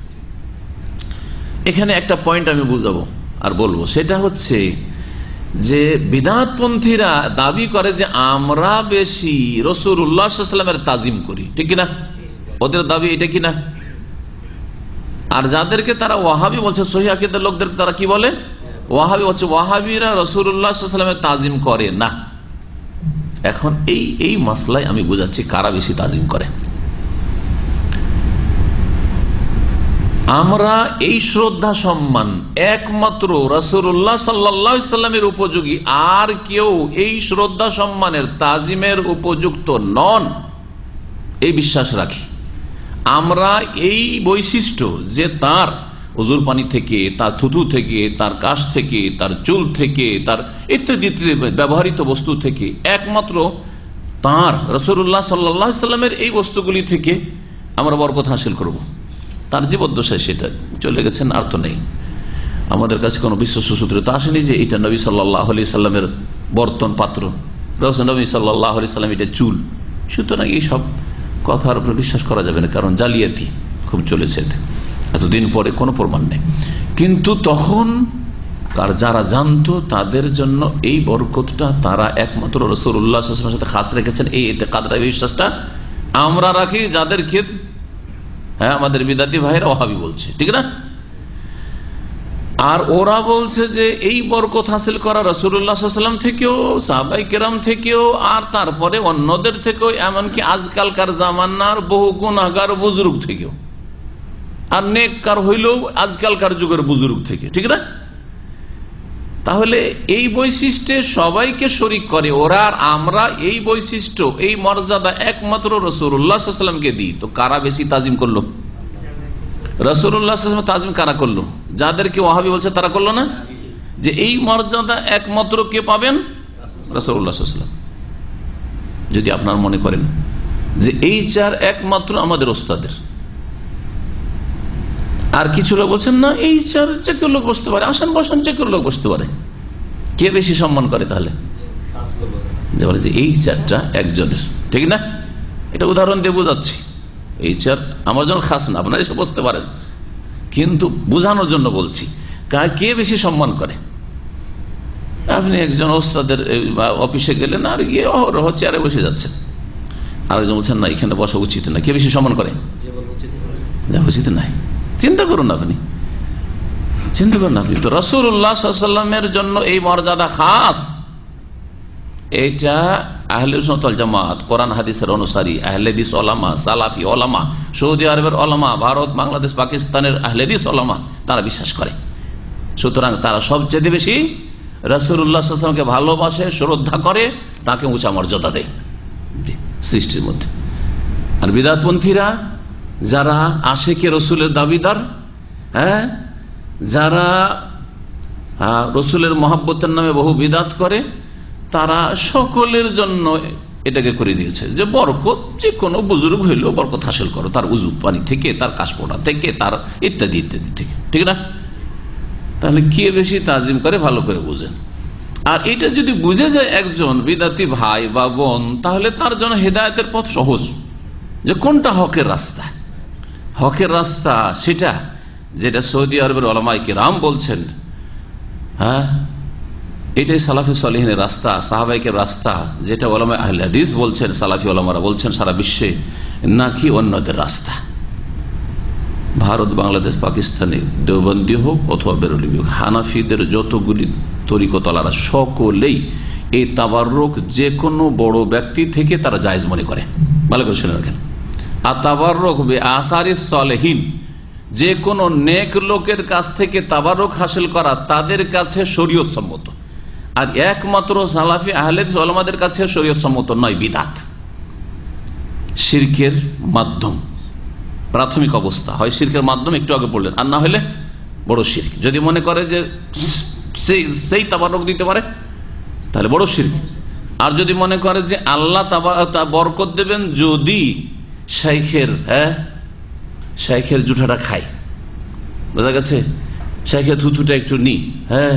এখানে একটা পয়েন্ট আমি বুঝাবো আর বলবো, সেটা হচ্ছে যে বিদআতপন্থীরা দাবি করে যে আমরা বেশি রাসূলুল্লাহ সাল্লাল্লাহু আলাইহি ওয়াসাল্লামের তাজিম করি, ঠিক কিনা? ওদের দাবি এটা কিনা? আর যাদেরকে তারা ওয়াহাবি বলছে, সহিহ আকীদার লোকদেরকে তারা কি বলে? ওয়াহাবি বলছে। ওয়াহাবিরা রাসূলুল্লাহ সাল্লাল্লাহু আলাইহি ওয়াসাল্লামের তাজিম করে না। এখন এই মাসলায় আমি বুঝাচ্ছি কারা বেশি তাজিম করে। আমরা এই শ্রদ্ধা সম্মান একমাত্র রাসূলুল্লাহ সাল্লাল্লাহু আলাইহি ওয়াসাল্লামের উপযোগী, আর কেউ এই শ্রদ্ধা সম্মানের তাজিমের উপযুক্ত নন, এই বিশ্বাস রাখি। আমরা এই বৈশিষ্ট্য যে তার ওজুর পানি থেকে, তার থুতু থেকে, তার কাশ থেকে, তার চুল থেকে, তার ইত্যাদি ব্যবহৃত বস্তু থেকে, একমাত্র তার রাসূলুল্লাহ সাল্লাল্লাহু আলাইহি ওয়াসাল্লামের এই বস্তুগুলি থেকে আমরা বরকত হাসিল করব। তার জীবদ্দশায় সেটা চলে গেছেন, আর তো নেই। আমাদের কাছে কোনো বিশ্বস্ত সূত্র তো আসেনি যে এটা নবী সাল্লাল্লাহু আলাইহি সাল্লামের বর্তন পাত্র, নবী সাল্লাল্লাহু আলাইহি সাল্লাম এটা চুল। সুতরাং এইসব কথার উপর বিশ্বাস করা যাবে না, কারণ জালিয়াতি খুব চলেছে এতদিন পরে, কোনো প্রমাণ নেই। কিন্তু তখন যারা জানতো তাদের জন্য এই বরকতটা তারা একমাত্র রাসূলুল্লাহ সাল্লাল্লাহু আলাইহি ওয়াসাল্লামের সাথে খাস রেখেছেন। এই ইতিকাদটা, এই বিশ্বাসটা আমরা রাখি, যাদেরকে হ্যাঁ আমাদের বিদাতি ভাইরা ওয়াহাবি বলছে, ঠিক না? আর ওরা বলছে যে এই বরকত হাসিল করা রাসূলুল্লাহ সাল্লাল্লাহু আলাইহি ওয়াসাল্লাম থেকেও, সাহাবায়ে কেরাম থেকেও, আর তারপরে অন্যদের থেকেও, এমনকি আজকালকার জামানার বহু গুনাহগার বুজুর্গ থেকেও, আর নেককার হইলেও আজকালকার যুগের বুজুর্গ থেকে, ঠিক না? তাহলে এই বৈশিষ্ট্যে সবাইকে শরীক করে ওরা, আর আমরা এই বৈশিষ্ট্য, এই মর্যাদা একমাত্র রাসূলুল্লাহ সাল্লাল্লাহু আলাইহি ওয়াসাল্লামকে দিই। তো কারা বেশি তাজিম করলো? রাসূলুল্লাহ সাল্লাল্লাহু আলাইহি ওয়াসাল্লাম তাজিম কারা করলো? যাদেরকে ওয়াহাবি বলছে তারা করলো না? যে এই মর্যাদা একমাত্র কে পাবেন? রাসূলুল্লাহ সাল্লাল্লাহু আলাইহি ওয়াসাল্লাম। যদি আপনার মনে করেন যে এই চার একমাত্র আমাদের ওস্তাদের, আর কিছু লোক বলছেন না এই চার যে কেউ লোক বসতে পারে, আসেন বসেন, যে কেউ লোক বসতে পারে, কে বেশি সম্মান করে? তাহলে যে বলে যে এই চারটা একজনের, ঠিক না? এটা উদাহরণ দিয়ে বোঝাচ্ছি। এই চার আমার জন্য খাস না, আপনারা এসে বসতে পারেন, কিন্তু বোঝানোর জন্য বলছি কে বেশি সম্মান করে। আপনি একজন ওস্তাদের অফিসে গেলেন, আর গিয়ে অহরহ চেয়ারে বসে যাচ্ছেন, আরেকজন বলছেন না এখানে বসা উচিত না, কে বেশি সম্মান করে? উচিত নাই। চিন্তা করুন আপনি, চিন্তা করুন আপনি। তো রাসূলুল্লাহ সাল্লাল্লাহু আলাইহি ওয়াসাল্লামের জন্য এই মর্যাদা খাস, এটা আহলে সুন্নাত ওয়াল জামাত, কোরআন হাদিসের অনুসারী আহলে হাদিস ওলামা, সালাফি ওলামা, সৌদি আরবের ওলামা, ভারত, বাংলাদেশ, পাকিস্তানের আহলে হাদিস ওলামা তারা বিশ্বাস করে। সুতরাং তারা সবচেয়ে বেশি রাসূলুল্লাহ সাল্লাল্লাহু আলাইহি ওয়াসাল্লামকে ভালোবাসে, শ্রদ্ধা করে, তাকে উঁচা মর্যাদা দেয় সৃষ্টির মধ্যে। আর বিদআতপন্থীরা যারা আশিকে রসুলের দাবিদার, হ্যাঁ, যারা রসুলের মহব্বতের নামে বহু বিদআত করে, তারা সকলের জন্য এটাকে করে দিয়েছে যে বরকত যে কোনো বুজুর্গ হইলেও বরকত হাসিল করো, তার উজু পানি থেকে, তার কাশপোড়া থেকে, তার ইত্যাদি ইত্যাদি থেকে, ঠিক না? তাহলে কে বেশি তাজিম করে ভালো করে বুঝেন। আর এটা যদি বুঝে যায় একজন বিদাতি ভাই বা বোন, তাহলে তার জন্য হেদায়েতের পথ সহজ, যে কোনটা হকের রাস্তা। হকের রাস্তা সেটা যেটা সৌদি আরবের উলামায়ে কিরাম বলছেন, হ্যাঁ, এটাই সালাফি সালেহিনের রাস্তা, সাহাবাইকের রাস্তা, যেটা উলামায়ে আহলে হাদিস বলছেন, সালাফি উলামারা বলছেন সারা বিশ্বে, নাকি অন্যদের রাস্তা। ভারত, বাংলাদেশ, পাকিস্তানে দেওবন্দি হোক অথবা বেরলভী হোক, হানাফিদের যতগুলি তরিকতলারা সকলেই এই তাবাররুক যে কোনো বড় ব্যক্তি থেকে তারা জায়েজ মনে করে। ভালো করে শুনে রাখেন। আর তাবাররুক বে আসারিস সালেহিন, যে কোনো নেক লোকের কাছ থেকে তাবাররুক হাসিল করা তাদের কাছে শরীয়ত সম্মত। আর একমাত্র সালাফি আহলে হাদিস উলামাদের কাছে শরীয়ত সম্মত নয়, বিদআত, শিরকের মাধ্যম, প্রাথমিক অবস্থা হয় শিরকের মাধ্যম, একটু আগে বললেন, আর না হলে বড় শিরক। যদি মনে করে যে সেই তাবাররুক দিতে পারে তাহলে বড় শিরক। আর যদি মনে করে যে আল্লাহ বরকত দেবেন যদি শাইখের জুঠাটা খাই, বোঝা গেছে, শাইখের থুথুটা একটু নি, হ্যাঁ,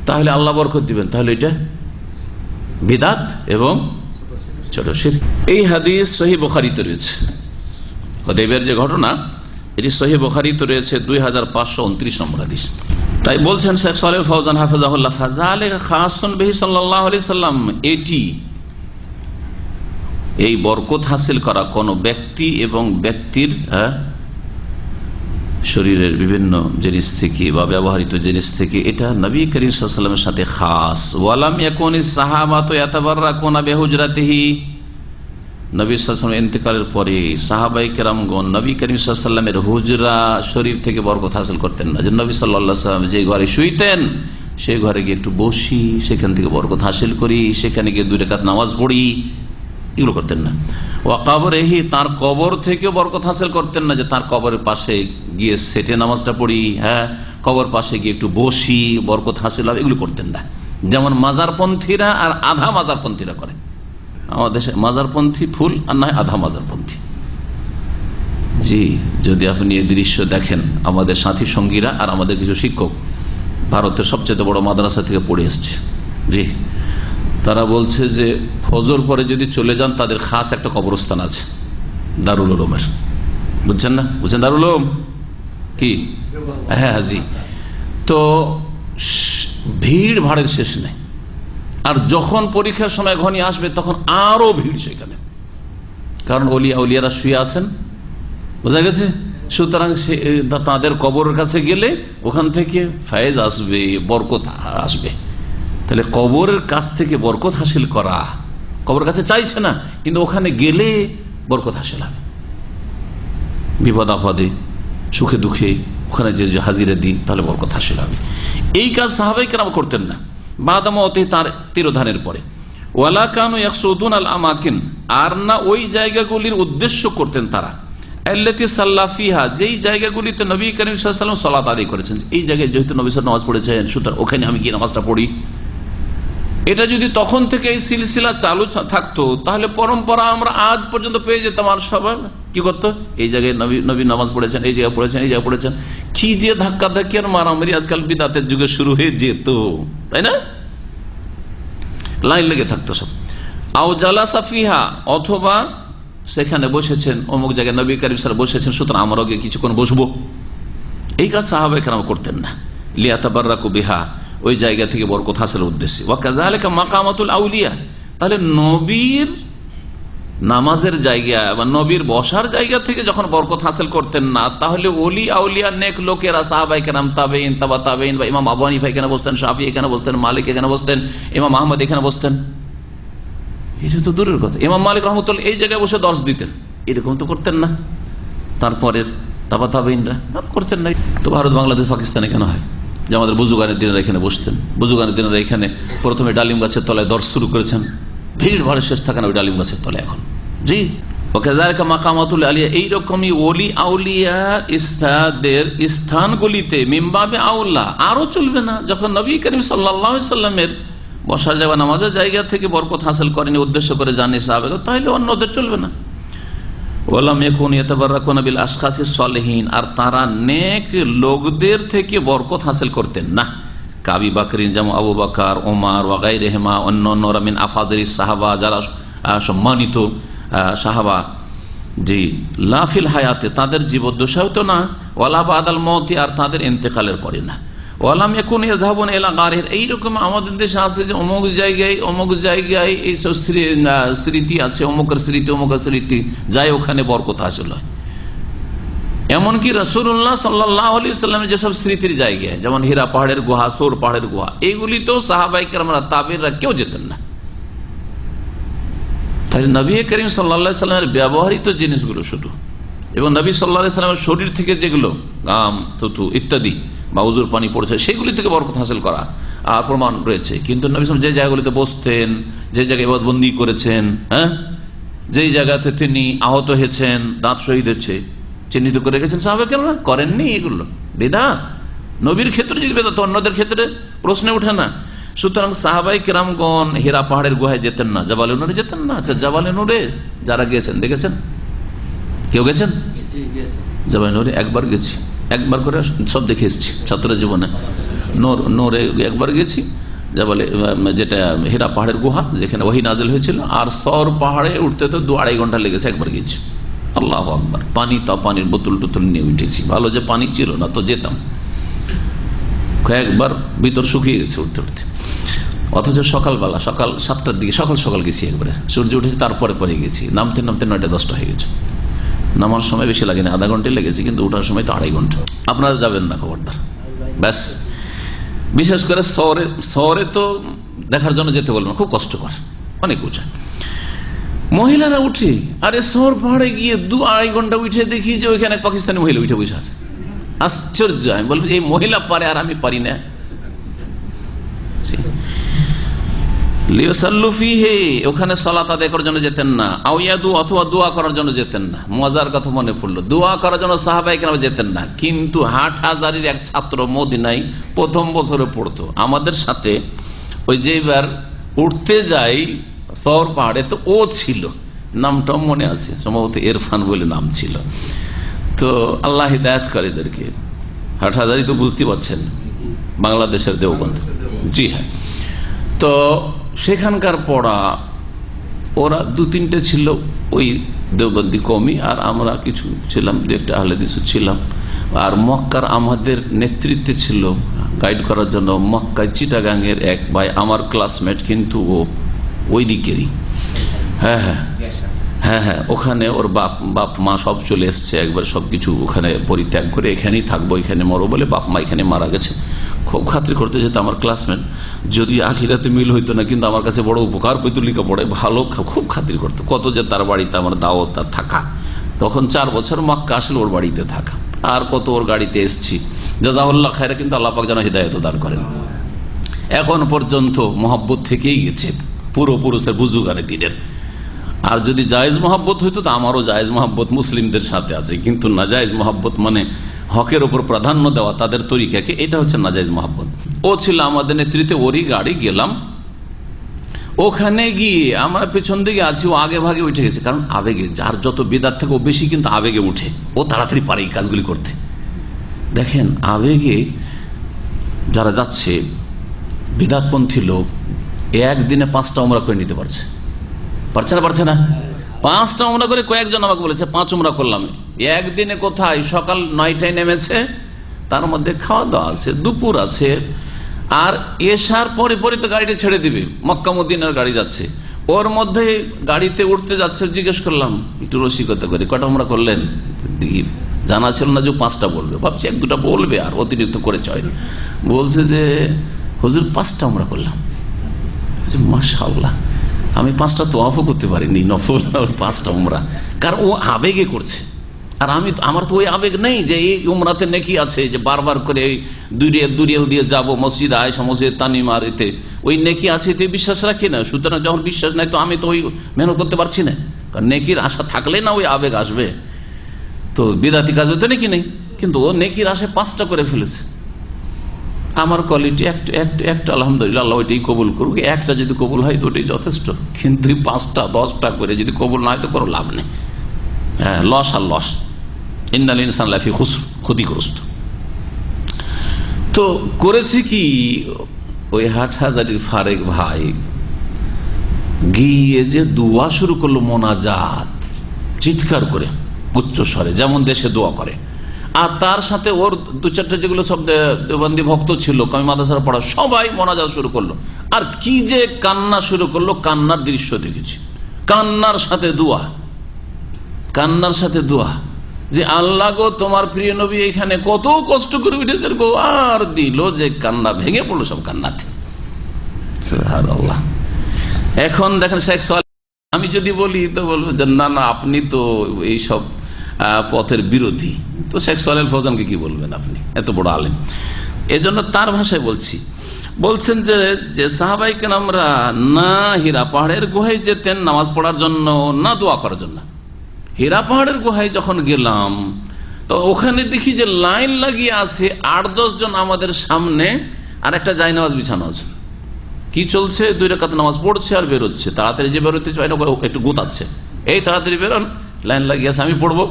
তাহলে আল্লাহ বরকত দিবেন, তাহলে এটা বিদআত এবং ছোট শিরক। এই হাদিস সহিহ বুখারীতে রয়েছে, হুদাইবিয়ার যে ঘটনা, এটি সহিহ বুখারীতে রয়েছে 2529 নম্বর হাদিস। তাই বলছেন শেখ সালেহ ফাওজান হাফিজাহুল্লাহ, ফাযালিকা খাসুন বিহি সাল্লাল্লাহু আলাইহি সাল্লাম, এটি এই বরকত হাসিল করা কোন ব্যক্তি এবং ব্যক্তির শরীরের বিভিন্ন জিনিস থেকে বা ব্যবহৃত জিনিস থেকে, এটা নবী করিম সাল্লাল্লাহু আলাইহি ওয়াসাল্লামের সাথে খাস। ওয়ালাম ইয়াকুনিস সাহাবাতু ইয়াতাবাররাকুনা বিহুজরাতিহি, নবী সাল্লাল্লাহু আলাইহি ওয়াসাল্লামের ইন্তেকালের পরে সাহাবায়ে কেরামগণ নবী করিম সাল্লাল্লাহু আলাইহি ওয়াসাল্লামের হুজরা শরীফ থেকে বরকত হাসিল করতেন না। যে নবী সাল্লাল্লাহু আলাইহি ওয়াসাল্লাম যে ঘরে শুইতেন সেই ঘরে গিয়ে একটু বসি, সেখান থেকে বরকত হাসিল করি, সেখানে গিয়ে 2 রাকাত নামাজ পড়ি, এগুলো করতেন না। ওয়া কবরেহি, তার কবর থেকে বরকত হাসিল করতেন না, যে তার কবরের পাশে গিয়ে সেটে নামাজটা পড়ি, হ্যাঁ, কবর পাশে গিয়ে একটু বসি, বরকত হাসিল হবে, এগুলো করতেন না। যেমন মাজারপন্থীরা আর আধা মাজারপন্থীরা করে। আমাদের দেশে মাজারপন্থী ফুল আর নয় আধা মাজারপন্থী। জি, যদি আপনি এই দৃশ্য দেখেন, আমাদের সাথী সঙ্গীরা আর আমাদের কিছু শিক্ষক ভারতের সবচেয়ে বড় মাদ্রাসা থেকে পড়ে এসছে, জি, তারা বলছে যে ফজর পরে যদি চলে যান তাদের খাস একটা কবরস্থান আছে দারুল উলুমের, বুঝছেন না? বুঝছেন দারুল উলুম কি? হ্যাঁ জি। তো ভিড় ভাড়ের শেষ নেই, আর যখন পরীক্ষার সময় ঘনিয়ে আসবে তখন আরো ভিড় সেখানে, কারণ ওলিয়ারা শুয়ে আছেন, বোঝা গেছে। সুতরাং তাদের কবরের কাছে গেলে ওখান থেকে ফায়েজ আসবে, বরকত আসবে। তাহলে কবরের কাছ থেকে বরকত হাসিল করা, কবরের কাছে চাইছে না, কিন্তু ওখানে গেলে বরকত হাসিল হবে, বিপদ আপদে সুখে দুঃখে ওখানে যে হাজিরা দিই তাহলে বরকত হাসিল হবে। এই কাজ সাহাবায়ে কেরাম করতেন না বাদামতে, তার তিরোধানের পরে। ওয়ালা কানু ইয়াকসুদুন আল আমাকিন, আর না ওই জায়গাগুলির উদ্দেশ্য করতেন তারা, আল্লাতী সাল্লা ফিহা, যেই জায়গাগুলিতে নবী করিম সাল্লাল্লাহু আলাইহি ওয়াসাল্লাম সালাত আদায় করেছেন, এই জায়গায় যেহেতু নবী সাল্লাল্লাহু আলাইহি ওয়াসাল্লাম নামাজ পড়েছেন, সুতরাং ওখানে আমি গিয়ে নামাজটা পড়ি। এটা যদি তখন থেকে এই সিলসিলা চালু থাকতো তাহলে পরম্পরা আমরা আজ পর্যন্ত পেয়ে যেতাম। আর সবাই কি করতো, এই জায়গায় নবী নামাজ পড়েছেন, এই জায়গায় পড়েছেন, এই জায়গায় পড়েছেন, কি যে ধাক্কা ধাক্কি আর মারামারি আজকাল বিদআতের যুগে শুরু হয়ে যেত, তাই না? লাইন লেগে থাকতো সব। আও জালাসা ফিহা, অথবা সেখানে বসেছেন, অমুক জায়গায় নবী করিম সাল্লাল্লাহু আলাইহি ওয়াসাল্লাম বসেছেন, সুতরাং আমরাও গিয়ে কিছুক্ষণ বসবো। এই কাজ সাহাবায়ে কেরাম করতেন না। লিয়াতাবাররাকু বিহা, ওই জায়গা থেকে বরকত হাসিলের উদ্দেশ্যে। ওয়া কাযালিকা মাকামাতুল আউলিয়া, তাহলে নবীর নামাজের জায়গা বা নবীর বসার জায়গা থেকে যখন বরকত হাসিল করতেন না, তাহলে ওলি আউলিয়া নেক লোকেরা সাহাবায়ে কেরাম, তাবেঈন, তাবা তাবেঈন, বা ইমাম আবু হানিফা এখানে বসতেন, শাফিঈ এখানে বসতেন, মালিক এখানে বসতেন, ইমাম আহমদ এখানে বসতেন, এটা তো দূরের কথা। ইমাম মালিক রাহমাতুল্লাহ এই জায়গায় বসে দর্শ দিতেন, এরকম তো করতেন না। তারপরের তাবা তাবেঈনরা করতেন না। তো ভারত, বাংলাদেশ, পাকিস্তানে কেন হয় যে আমাদের বুজুগানের দিনেরা এখানে বসতেন? বুজুগানের দিনেরা এখানে প্রথমে ডালিম গাছের তলায় দর্শ শুরু করেছেন, ভিড় ভাড়ে শেষ থাকে না ওই ডালিম গাছের তলায় এখন। জি, ওয়াকাযালিকা মাকামাতুল আলিয়া, এইরকমই ওলি আউলিয়া ইস্তাদের স্থানগুলিতে মিম্বাবে আউলা, আরো চলবে না। যখন নবী করিম সাল্লাল্লাহু আলাইহি ওয়াসাল্লামের বসা যাওয়া নামাজের জায়গা থেকে বরকত হাসিল করেনি উদ্দেশ্য করে জানি সাহাবায়ে, তাহলে অন্যদের চলবে না। ওয়ালাম ইয়াকুন ইয়াতাবাররাকুনা বিল আশখাসিস সালিহিন, আর তারা নেক লোকদের থেকে বরকত হাসিল করতেন না, কাবি বাকরিন, যেমন আবু বকর, ওমর ওয়া গায়রিহিমা, অন্যান্যরা মিন আফাদিলিস সাহাবা, যারা সম্মানিত সাহাবা, জি, লাফিল হায়াতে, তাদের জীবদ্দশাও তো না, ওয়ালা বাদাল মওতি, আর তাদের ইন্তেকালের পরে না, ওয়ালাম ইয়াকুন ইয়াযহাবুন ইলা গারির। এইরকম আমাদের দেশে আছে যে অমুক জায়গায় এইসব স্মৃতি আছে, অমুকের স্মৃতি যাই, ওখানে বরকত হাসিল হয়। এমনকি রাসূলুল্লাহ সাল্লাল্লাহু আলাইহি সাল্লামের যেসব স্মৃতির জায়গায়, যেমন হীরা পাহাড়ের গুহা, সোর পাহাড়ের গুহা, এইগুলি তো সাহাবায়ে কেরামরা, তাবেঈরা কেউ যেতেন না। তাই নবী করিম সাল্লাল্লাহু আলাইহি সাল্লামের ব্যবহৃত জিনিসগুলো শুধু, এবং নবী সাল্লাল্লাহু আলাইহি সাল্লামের শরীর থেকে যেগুলো গাম, থুতু ইত্যাদি বা উজুর পানি পড়েছে, সেগুলি থেকে বরকত হাসিল করা আর প্রমাণ রয়েছে। কিন্তু নবী সাল্লাল্লাহু আলাইহি সাল্লাম যে জায়গাগুলিতে বসতেন, যে জায়গায় ইবাদতবন্দি করেছেন, যেই জায়গাতে তিনি আহত হয়েছেন, দাঁত শহীদ হয়েছে, চিহ্নিত করে রেখেছেন, সাহাবায়ে কেরামরা করেননি। এগুলো বিদআত। নবীর ক্ষেত্রে যদি বেদাত, অন্যদের ক্ষেত্রে প্রশ্নে ওঠে না। সুতরাং সাহাবায়ে কেরামগণ হীরা পাহাড়ের গুহায় যেতেন না, জাবালে নূরে যেতেন না। আজকে জাবালে নূরে যারা গিয়েছেন, দেখেছেন? কেউ গেছেন? জাবালে নূরে একবার গেছি, একবার করে সব দেখে এসেছি ছাত্র জীবনে। নূরে একবার গেছি, জাবালে, যেটা হীরা পাহাড়ের গুহা, যেখানে ওহী নাজিল হয়েছিল। আর সর পাহাড়ে উঠতে তো 2-2.5 ঘন্টা লেগেছে, একবার গেছি। আল্লাহু আকবার। পানির বোতল টোতল নিয়ে উঠেছি, ভালো যে পানি ছিল না তো যেতাম। কয়েকবার ভিতর শুকিয়ে গেছে উঠতে উঠতে। অথচ সকালবেলা, সকাল 7টার দিকে, সকাল গেছি একবারে, সূর্য উঠেছে তারপরে গেছি। নামতে 9টা-10টা হয়ে গেছে। নামার সময় বেশি লাগেনি, আধা ঘন্টায় লেগেছে, কিন্তু ওঠার সময় তো 2.5 ঘন্টা। আপনারা যাবেন না খবরদার, ব্যাস। বিশেষ করে শহরে তো দেখার জন্য যেতে বলবেন, খুব কষ্টকর, অনেক উঁচা। মহিলারা উঠে, আরে শহর পাহাড়ে গিয়ে 2-2.5 ঘন্টা উঠে দেখি যে ওইখানে পাকিস্তানি মহিলা উঠে বসে আছে। আশ্চর্য। আমি বলবো এই মহিলা পারে আর আমি পারি না। ওখানে সালাত আদায় করার জন্য যেতেন না, আউয়াদু, অথবা দোয়া করার জন্য যেতেন না। মজার কথা মনে পড়লো, দোয়া করার জন্য সাহাবায়ে কেরাম যেতেন না, কিন্তু হাটহাজারীর এক ছাত্র মদিনায় প্রথম বছরে পড়তো আমাদের সাথে। ওই যে এবার উঠতে যাই সওর পাহাড়ে, তো ও ছিল, নামটাও মনে আছে, সম্ভবত ইরফান বলে নাম ছিল। তো আল্লাহ হিদায়াত করে এদেরকে। হাটহাজারী তো বুঝতে পারছেন, বাংলাদেশের দেওবন্দ। জি হ্যাঁ। তো সেখানকার পড়া, ওরা 2-3টে ছিল ওই দেওবন্দি কওমি, আর আমরা কিছু ছিলাম, 2-একটা আহলে হাদিস ছিলাম। আর মক্কার আমাদের নেতৃত্বে ছিল গাইড করার জন্য মক্কায় চিটাগাংয়ের এক ভাই, আমার ক্লাসমেট, কিন্তু ও ওই দিকেরই। হ্যাঁ, ওখানে ওর বাপ মা সব চলে এসছে একবার, সবকিছু ওখানে পরিত্যাগ করে এখানেই থাকবো, এখানে মরো বলে বাপ মা এখানে মারা গেছে। খুব খাতির করতে যেত আমার ক্লাসমেট, যদি আখিরাতে মিল হইতো না, কিন্তু আমার কাছে বড় উপকার পেত, লেখাপড়ায় ভালো, খুব খাতির করতো। কত যে তার বাড়িতে আমার দাওয়াত আর থাকা, তখন 4 বছর মক্কা আসলে ওর বাড়িতে থাকা, আর কত ওর গাড়িতে এসছি। জাযাহুল্লাহ খায়রা। কিন্তু আল্লাহ পাক যেন হিদায়াত দান করেন। এখন পর্যন্ত মহব্বত থেকেই গেছে পুরো পুরুষের বুজুর্গানে দিনের। আর যদি জায়েজ মহব্বত হইতো, তো আমারও জায়েজ মহব্বত মুসলিমদের সাথে আছে, কিন্তু নাজায়েজ মহব্বত মানে হকের ওপর প্রাধান্য দেওয়া তাদের তরিকাকে, এটা হচ্ছে নাজায়েজ মহব্বত। ও ছিল আমাদের নেতৃত্বে, ওরই গাড়ি গেলাম। ওখানে গিয়ে আমরা পেছন দিকে আছি, ও আগে ভাগে উঠে গেছে। কারণ আবেগে, যার যত বিদাত থেকে ও বেশি কিন্তু আবেগে উঠে, ও তাড়াতাড়ি পারে এই কাজগুলি করতে। দেখেন, আবেগে যারা যাচ্ছে, বিদাতপন্থী লোক একদিনে 5টা উমরা করে নিতে পারছে না? 5টা উমরা করে কয়েকজন আমাকে বলেছে 5 উমরা করলাম একদিনে। কোথায়? সকাল 9টায় নেমেছে, তার মধ্যে খাওয়া দাওয়া আছে, দুপুর আছে, আর এশার পরে তো গাড়িটা ছেড়ে দিবে, মক্কা মদিনার গাড়ি যাচ্ছে, ওর মধ্যে গাড়িতে উঠতে যাচ্ছে। জিজ্ঞেস করলাম একটু রসিকতা করে, কটা উমরা করলেন? জানা ছিল না যে 5টা বলবে, ভাবছি 1-2টা বলবে আর অতিরিক্ত করেছে। বলছে যে হুজুর 5টা উমরা করলাম। মাশাআল্লাহ, আমি 5টা তোয়াফও করতে পারিনি, নফল 5টা উমরা। কারণ ও আবেগে করছে, আর আমার তো ওই আবেগ নেই যে এই উমরাতে নেকি আছে, যে বারবার করে দুরিয়াল দিয়ে যাব মসজিদ আয়েশা, মসজিদ তানিমার, এতে ওই নেকি আছে, এতে বিশ্বাস রাখি না। সুতরাং যখন বিশ্বাস নাই, তো আমি তো ওই মেহনত করতে পারছি না। কারণ নেকির আশা থাকলে না ওই আবেগ আসবে। তো বিদাতি কাজ হতে নেকি নেই, কিন্তু ও নেকির আশে 5টা করে ফেলেছে। আমার কোয়ালিটি একটা আলহামদুলিল্লাহ, আল্লাহ ওইটাই কবুল করুক। একটা যদি কবুল হয় তো ওটাই যথেষ্ট, কিন্তু 5টা 10টা করে যদি কবুল না হয় তো কোনো লাভ নেই। হ্যাঁ, লস আর লস। ইন্নাল ইনসান লাফি খুসর, ক্ষতিগ্রস্ত। তো করেছে কি, ওই হাটহাজারির ফারেক ভাই গিয়ে যে দোয়া শুরু করলো, মোনাজাত, চিৎকার করে উচ্চ স্বরে, যেমন দেশে দোয়া করে। আর তার সাথে ওর দু চারটে যেগুলো সব দেওবন্দি ভক্ত ছিল, কমি মাদ্রাসার পড়া, সবাই মোনাজাত শুরু করলো। আর কি যে কান্না শুরু করলো, কান্নার দৃশ্য দেখেছি, কান্নার সাথে দোয়া, কান্নার সাথে দোয়া, যে আল্লাহ গো তোমার প্রিয় নবী এখানে কত কষ্ট করে উঠেছেন গো, আর দিল যে কান্না ভেঙে পড়লো সব কান্নাতে। সুবহানাল্লাহ। এখন দেখেন শেখ সালেহ, আমি যদি বলি তো বলবো যে না না আপনি তো এইসব পথের বিরোধী, তো শেখ সালেহ ফৌজানকে কি বলবেন আপনি, এত বড় আলেম। এজন্য তার ভাষায় বলছি। বলছেন যে সাহাবাই কেরামরা না হীরা পাহাড়ের গুহায় যেতেন নামাজ পড়ার জন্য, না দোয়া করার জন্য। হীরা পাহাড়ের গুহায় যখন গেলাম তো ওখানে দেখি যে লাইন লাগিয়ে আছে 8-10 জন আমাদের সামনে, আর একটা জায়নামাজ বিছানো আছে। কি চলছে, 2 রাকাত নামাজ পড়ছে আর বেরোচ্ছে, তাড়াতাড়ি যে বেরোতে চাই না, একটু গোতাচ্ছে, এই তাড়াতাড়ি বেরোন, লাইন লাগিয়ে আছে, আমি পড়বো।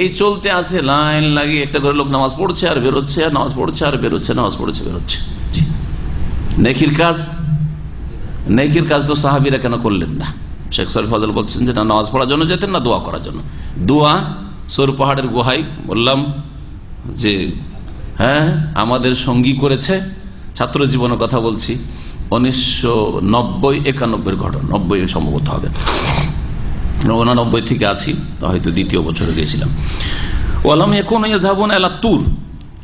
এই চলতে আছে, লাইন লাগিয়ে একটা করে লোক নামাজ পড়ছে আর বেরোচ্ছে, আর নামাজ পড়ছে আর বেরোচ্ছে, নামাজ পড়ছে বেরোচ্ছে। জি, নেকির কাজ, নেকির কাজ তো সাহাবীরা কেন করলেন না? শেখ সালেহ ফজল বলছেন যে না নামাজ পড়ার জন্য যেতেন, না দোয়া করার জন্য। দোয়া সৌর পাহাড়ের গুহায় বললাম যে হ্যাঁ আমাদের সঙ্গী করেছে, ছাত্র জীবনের কথা বলছি, 1990-91 ঘটনা, 90 সম্ভবত হবে, 89 থেকে আছি, তো হয়তো দ্বিতীয় বছরে গিয়েছিলাম। ওয়ালাম এখন যাবন এলা তুর,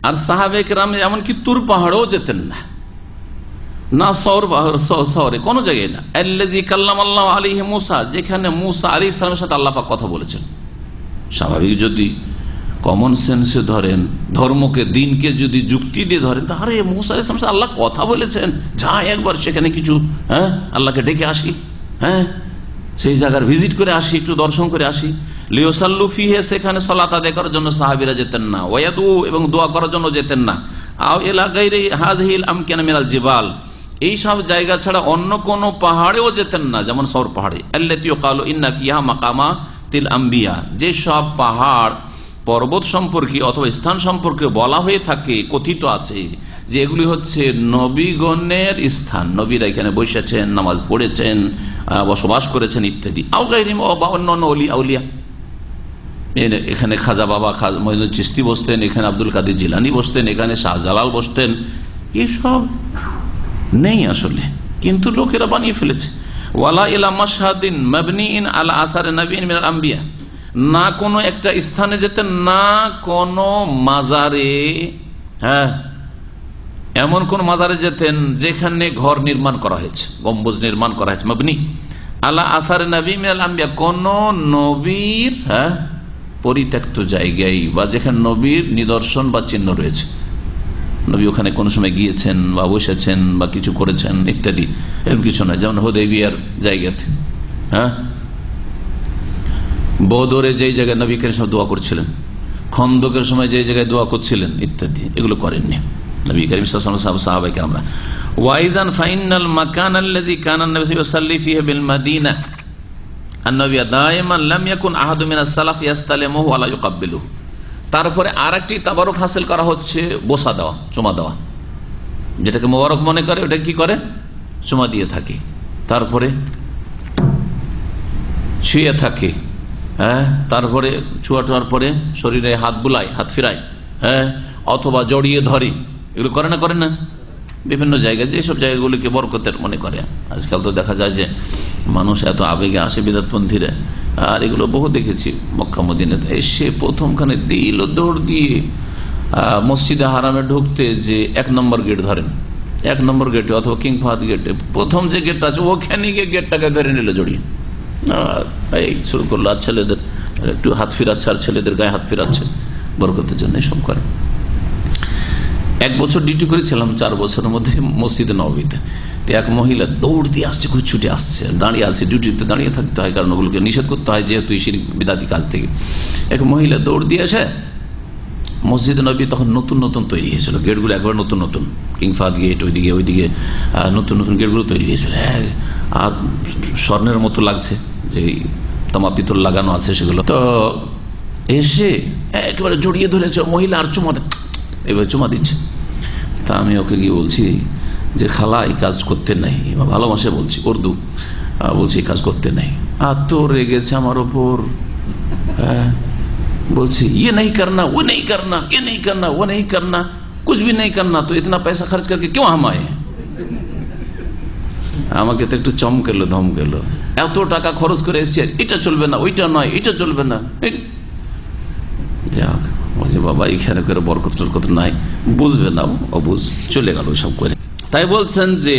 আর সাহাবে কেরাম এমনকি তুর পাহাড়েও যেতেন না, না সৌর পাহাড় শহরে কোনো জায়গায় না। আল্লাযী কাল্লামাল্লাহু আলাইহি মুসা, যেখানে মুসা আলাইহিস সালামের সাথে আল্লাহ পাক কথা বলেছেন। স্বাভাবিক যদি কমন সেন্সে ধরেন, ধর্মকে দিনকে যদি যুক্তি দিয়ে ধরেন, তাহলে মুসা আলাইহিস সালামের সাথে আল্লাহ কথা বলেছেন, যা একবার সেখানে কিছু আল্লাহকে ডেকে আসি, সেই জায়গার ভিজিট করে আসি, একটু দর্শন করে আসি। লিওসাল্লু ফিহে, সেখানে সালাত আদায় করার জন্য সাহাবীরা যেতেন না। ওয়ায়াদু, এবং দোয়া করার জন্য যেতেন না। আও ইলা গায়রি হাযিহিল আমকিনা মিনাল জিবাল, এই সব জায়গা ছাড়া অন্য কোন পাহাড়েও যেতেন না, যেমন সৌর পাহাড়ে। আল্লাতী ক্বালু ইন্না ফিহা মাকামাতিল আম্বিয়া, যে সব পাহাড় পর্বত সম্পর্কে অথবা স্থান সম্পর্কে বলা হয়ে থাকে, কথিত আছে যে এগুলি হচ্ছে নবীগণের স্থান, নবীরা এখানে বসেছেন, নামাজ পড়েছেন, বসবাস করেছেন ইত্যাদি। আও গায়রি, বা অন্যান্য ওলি আউলিয়া, এখানে খাজা বাবা মঈনুদ্দিন চিশতি বসতেন, এখানে আব্দুল কাদের জিলানী বসতেন, এখানে শাহজালাল বসতেন, এসব নেই আসলে, কিন্তু লোকেরা বানিয়ে ফেলেছে। ওয়ালা ইলা মাশহাদিন মাবনিইন আলা আসারে নবিয়্যিন মিনাল আম্বিয়া, না কোনো একটা স্থানে যেতেন, না কোনো মাজারে, এমন কোন মাজারে যেতেন যেখানে ঘর নির্মাণ করা হয়েছে, গম্বুজ নির্মাণ করা হয়েছে, মাবনি আলা আসারে নবিয়্যিন মিনাল আম্বিয়া, কোন নবীর পরিত্যক্ত জায়গায় বা যেখানে নবীর নিদর্শন বা চিহ্ন রয়েছে, নবী ওখানে কোন সময় গিয়েছেন বা বসেছেন বা কিছু করেছেন ইত্যাদি, এরকম কিছু নয়। যেমন হুদাইবিয়ার জায়গাতে, বদরে যেই জায়গায় নবী করিম সাল্লাল্লাহু আলাইহি ওয়াসাল্লাম দোয়া করছিলেন, খন্দকের সময় যেই জায়গায় দোয়া করছিলেন ইত্যাদি, এগুলো করেননি নবী করিম সাল্লাল্লাহু আলাইহি ওয়াসাল্লাম, সাহাবায়ে কেরামরা। ওয়াইজান ফাইনাল মাকান আল্লাযী কানা নবী সাল্লাল্লাহু ফিহি বিল মাদিনা আন-নবী দায়মান লাম ইয়াকুন আহাদু মিনাস সালাফ ইয়াস্তালিমুহু ওয়া লা ইউকাব্বিলুহু। তারপরে আরেকটি তাবারুক হাসিল করা হচ্ছে বসা দেওয়া, চুমা দেওয়া, যেটাকে মোবারক মনে করে ওটা কি করে, চুমা দিয়ে থাকে, তারপরে ছুঁয়ে থাকে, তারপরে ছুয়াটার পরে শরীরে হাত বুলায়, হাত ফিরায়, অথবা জড়িয়ে ধরে, এগুলো করে না, করে না বিভিন্ন জায়গায়, যেসব জায়গাগুলিকে বরকতের মনে করে। আজকাল তো দেখা যায় যে মানুষ এত আবেগে আসে বিদআতপন্থীরা, আর এগুলো বহু দেখেছি মক্কা মদিনাতে এসে প্রথমখানে দিল দৌড় দিয়ে মসজিদে হারামে ঢুকতে, যে 1 নম্বর গেট ধরেন, 1 নম্বর গেটে অথবা কিং ফাহাদ গেটে প্রথম যে গেটটা আছে ওখানে গিয়ে গেটটাকে ধরে নিল জড়িয়ে, এই শুরু করলো। আর ছেলেদের একটু হাত ফিরাচ্ছে, আর ছেলেদের গায়ে হাত ফিরাচ্ছে বরকতের জন্য, এসব করে। 1 বছর ডিউটি করেছিলাম, 4 বছরের মধ্যে মসজিদে নববীতে। তো এক মহিলা দৌড় দিয়ে আসছে, খুব ছুটে আসছে, দাঁড়িয়ে আছে, ডিউটিতে দাঁড়িয়ে থাকতে হয় কারণ ওগুলোকে নিষেধ করতে হয় যেহেতু শিরক বিদআতি কাজ থেকে। এক মহিলা দৌড় দিয়ে আসে, মসজিদে নববী তখন নতুন নতুন তৈরি হয়েছিল, গেটগুলো একবার নতুন নতুন, কিং ফাহাদ গেট, ওইদিকে নতুন নতুন গেটগুলো তৈরি হয়েছিল, আর স্বর্ণের মতো লাগছে, যে তামা পিতল লাগানো আছে সেগুলো। তো এসে একেবারে জড়িয়ে ধরেছে মহিলা, আর চুমা, এবার চুমা দিচ্ছে। তা আমি ওকে গিয়ে বলছি যে খালা এই কাজ করতে নেই, ভালোবাসে বলছি, উর্দু বলছি এই কাজ করতে নেই। আর তো রেগেছে আমার ওপর, बोलছি ये नहीं करना, वो नहीं करना, ये नहीं करना, वो नहीं करना, कुछ भी नहीं करना, तो इतना पैसा खर्च करके क्यों हम आए। আমাকে তো একটু চমকেলো, ধমকেলো, এত টাকা খরচ করে এসেছে, এটা চলবে না, ওইটা নয়, এটা চলবে না। বলছি বাবা এখানে করে বরকত টরকত নাই, বুঝবে না, অবুঝ চলে গেল সব করে। তাই বলছেন যে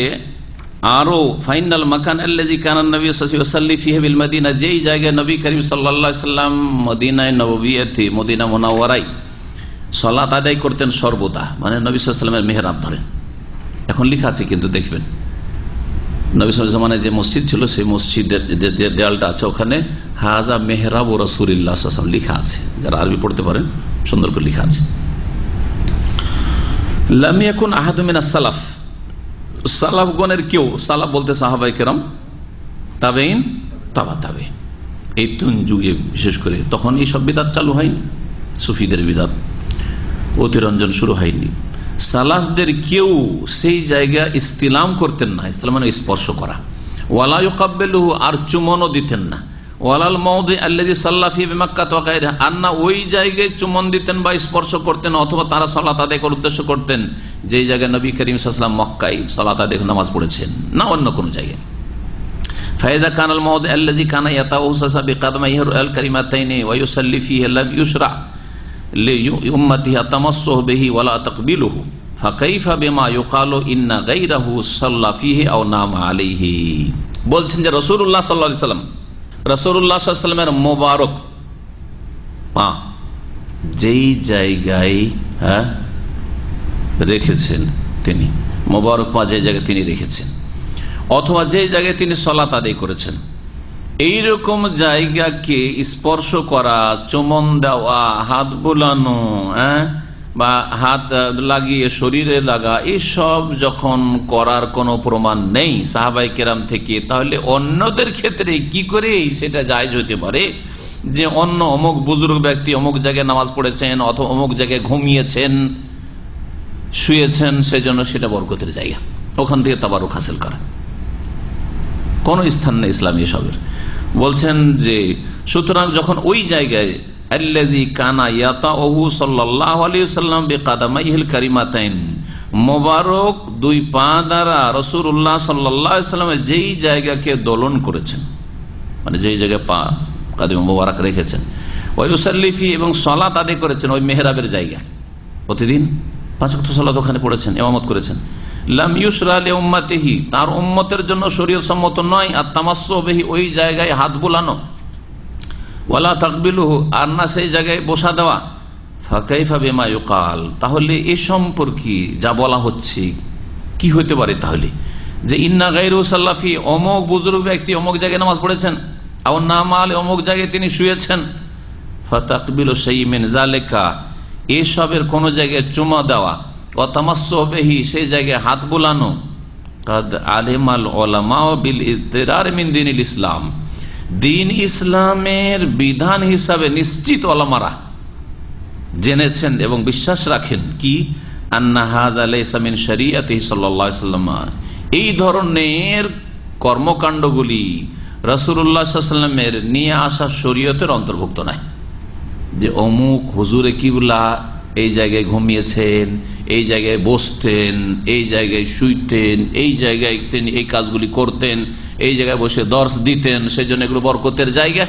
আরো ফাইনাল মাকান আল্লাযী কানা নবী সাল্লাল্লাহু আলাইহি ওয়াসাল্লাম ফিহি বিল মদিনা, যেই জায়গায় নবী করিম সাল্লাল্লাহু আলাইহি সাল্লাম মদিনায় নববিয়্যতে মদিনা মুনাওয়ারায় সালাত আদায় করতেন সর্বদা, মানে নবী সাল্লাল্লাহু আলাইহি ওয়াসাল্লামের মেহরাব ধরেন। এখন লেখা আছে কিন্তু দেখবেন নবী সাল্লাল্লাহু আলাইহি ওয়াসাল্লামের যে মসজিদ ছিল সেই মসজিদের যে দেয়ালটা আছে ওখানে হাযা মেহরাব রাসূলুল্লাহ সাল্লাল্লাহু আলাইহি ওয়াসাল্লাম লেখা আছে। যারা আরবি পড়তে পারেন সুন্দর করে লেখা আছে। লাম ইয়াকুন আহাদু মিনাস সালাফ, সালাফগণের কেউ, সালাফ বলতে সাহাবায়ে কেরাম, তাবেঈন, তাবা তাবেঈন, এই তিন যুগে বিশেষ করে তখন এই সব বিদআত চালু হয়নি, সুফিদের বিদআত অতিরঞ্জন শুরু হয়নি। সালাফদের কেউ সেই জায়গা ইস্তিলাম করতেন না, ইস্তিলাম মানে স্পর্শ করা, ওয়ালা ইউকাব্বিলুহু, আর চুমনও দিতেন না, ওয়ালাল মাওদি আল্লাযী সাল্লা ফি মক্কা ওয়া গায়রিহা, আর না ওই জায়গায় চুমন দিতেন বা স্পর্শ করতেন অথবা তারা সালাত আদায় করার উদ্দেশ্য করতেন যেই জায়গায় নবী করিম সাল্লাল্লাহু আলাইহি ওয়াসাল্লাম মক্কায় সালাত আদায় নামাজ পড়েছেন, না অন্য কোনো জায়গায়। ফায়দা কানাল মাওদি আল্লাযী কানা ইয়াতাওয়াসসা বিকাদমাইহি আল কারিমাতাইনি ওয়া ইউসাল্লি ফিহি লাম ইউশরা লিউম্মাতিহি তামাসসুহু বিহি ওয়ালা তাকবিলুহু ফাকাইফা বিমা ইউকালু ইন্না গায়রাহু সাল্লা ফিহি আও নামা আলাইহি। বলছেন যে রাসূলুল্লাহ সাল্লাল্লাহু আলাইহি ওয়াসাল্লাম, রাসূলুল্লাহ সাল্লাল্লাহু আলাইহি ওয়াসাল্লামের মোবারক পা যেই জায়গায় রেখেছেন তিনি, মোবারক পা যে জায়গায় তিনি রেখেছেন অথবা যে জায়গায় তিনি সালাত আদায় করেছেন, এইরকম জায়গাকে স্পর্শ করা, চুমন দেওয়া, হাত বুলানো, বা হাত লাগিয়ে শরীরে লাগা, এইসব যখন করার কোনো প্রমাণ নেই সাহাবায়ে কেরাম থেকে, তাহলে অন্যদের ক্ষেত্রে কি করে সেটা জায়েজ হতে পারে যে অন্য অমুক বুজুর্গ ব্যক্তি অমুক জায়গায় নামাজ পড়েছেন অথবা অমুক জায়গায় ঘুমিয়েছেন, শুয়েছেন, সেজন্য সেটা বরকতের জায়গা, ওখান থেকে তাবারুক হাসিল করা, কোন স্থান নেই ইসলামী এসবের। বলছেন যে সুতরাং যখন ওই জায়গায় আল্লাযী কানা ইয়াতাউহু সাল্লাল্লাহু আলাইহি ওয়াসাল্লাম বিকাদামাইহিল কারিমাতাইন, মোবারক দুই পা দ্বারা রাসূলুল্লাহ সাল্লাল্লাহু আলাইহি ওয়াসাল্লাম যেই জায়গাকে দোলন করেছেন, মানে যেই জায়গায় পা কাদিম মোবারক রেখেছেন, ওয়া ইউসাল্লি ফি, এবং সালাত আদায় করেছেন ওই মেহরাবের জায়গায়, প্রতিদিন 5 ওয়াক্ত সালাত ওখানে পড়েছেন, ইমামত করেছেন। লাম ইউশরা লিউম্মাতিহি, তার উম্মতের জন্য শরীয়ত সম্মত নয় আর তামাসসু বিহি, ওই জায়গায় হাত বুলানো, ওয়ালা তাকবিলুহু, আর না সেই জায়গায় বসা দেওয়া। ফাকাইফা বিমা ইউকাল, তাহলে এ সম্পর্কে যা বলা হচ্ছে কি হতে পারে তাহলে, যে ইন্না গায়রু সাল্লাফি, অমুক বুজুর্গ ব্যক্তি অমুক জায়গায় নামাজ পড়েছেন, আও নামাল অমুক জায়গায় তিনি শুয়েছেন, ফাতাকবিলু শাইইন মিন যালিকা, এসবের কোন জায়গায় চুমা দেওয়া, ওয়া তামাসসু বিহি, সেই জায়গায় হাত বুলানো, কাদ আলিমাল উলামা বিল ইতরার মিন দীনিল ইসলাম, দিন ইসলামের বিধান হিসাবে নিশ্চিত ওলামারা জেনেছেন এবং বিশ্বাস রাখেন কি, আন্না হাযা লাইসা মিন শরীয়তিহি সাল্লাল্লাহু আলাইহি ওয়াসাল্লাম, এই ধরনের কর্মকাণ্ডগুলি রাসূলুল্লাহ সাল্লাল্লাহু আলাইহি ওয়াসাল্লামের নিয়ে আসা শরীয়তের অন্তর্ভুক্ত নয়। যে অমুক হুজুরে কিবলা এই জায়গায় ঘুমিয়েছেন, এই জায়গায় বসতেন, এই জায়গায় শুইতেন, এই জায়গায় তিনি এই কাজগুলি করতেন, এই জায়গায় বসে দর্শ দিতেন, সেই জন্য এগুলো বরকতের জায়গা,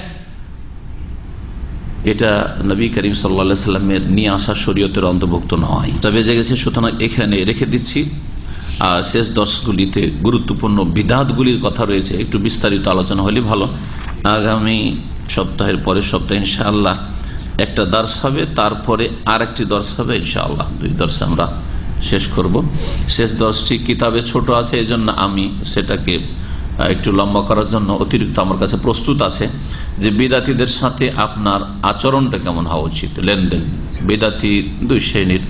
এটা নবী করিম সাল্লাল্লাহু আলাইহি ওয়াসাল্লামের নিয়ে আসা শরীয়তের অন্তর্ভুক্ত নয়। তবে জেগেছে, সুতরাং এখানে রেখে দিচ্ছি। আর শেষ দর্শগুলিতে গুরুত্বপূর্ণ বিদআতগুলির কথা রয়েছে, একটু বিস্তারিত আলোচনা হলে ভালো। আগামী সপ্তাহের পরের সপ্তাহে ইনশাআল্লাহ একটা দর্শ হবে, তারপরে আরেকটি দর্শ হবে ইনশাআল্লাহ, 2 দর্শ আমরা শেষ করব। শেষ দর্শটি কিতাবে ছোট আছে, এই জন্য আমি সেটাকে একটু লম্বা করার জন্য অতিরিক্ত আমার কাছে প্রস্তুত আছে যে বিদাতীদের সাথে আপনার আচরণটা কেমন হওয়া উচিত, লেনদেন। বিদাতী 2 শ্রেণীর,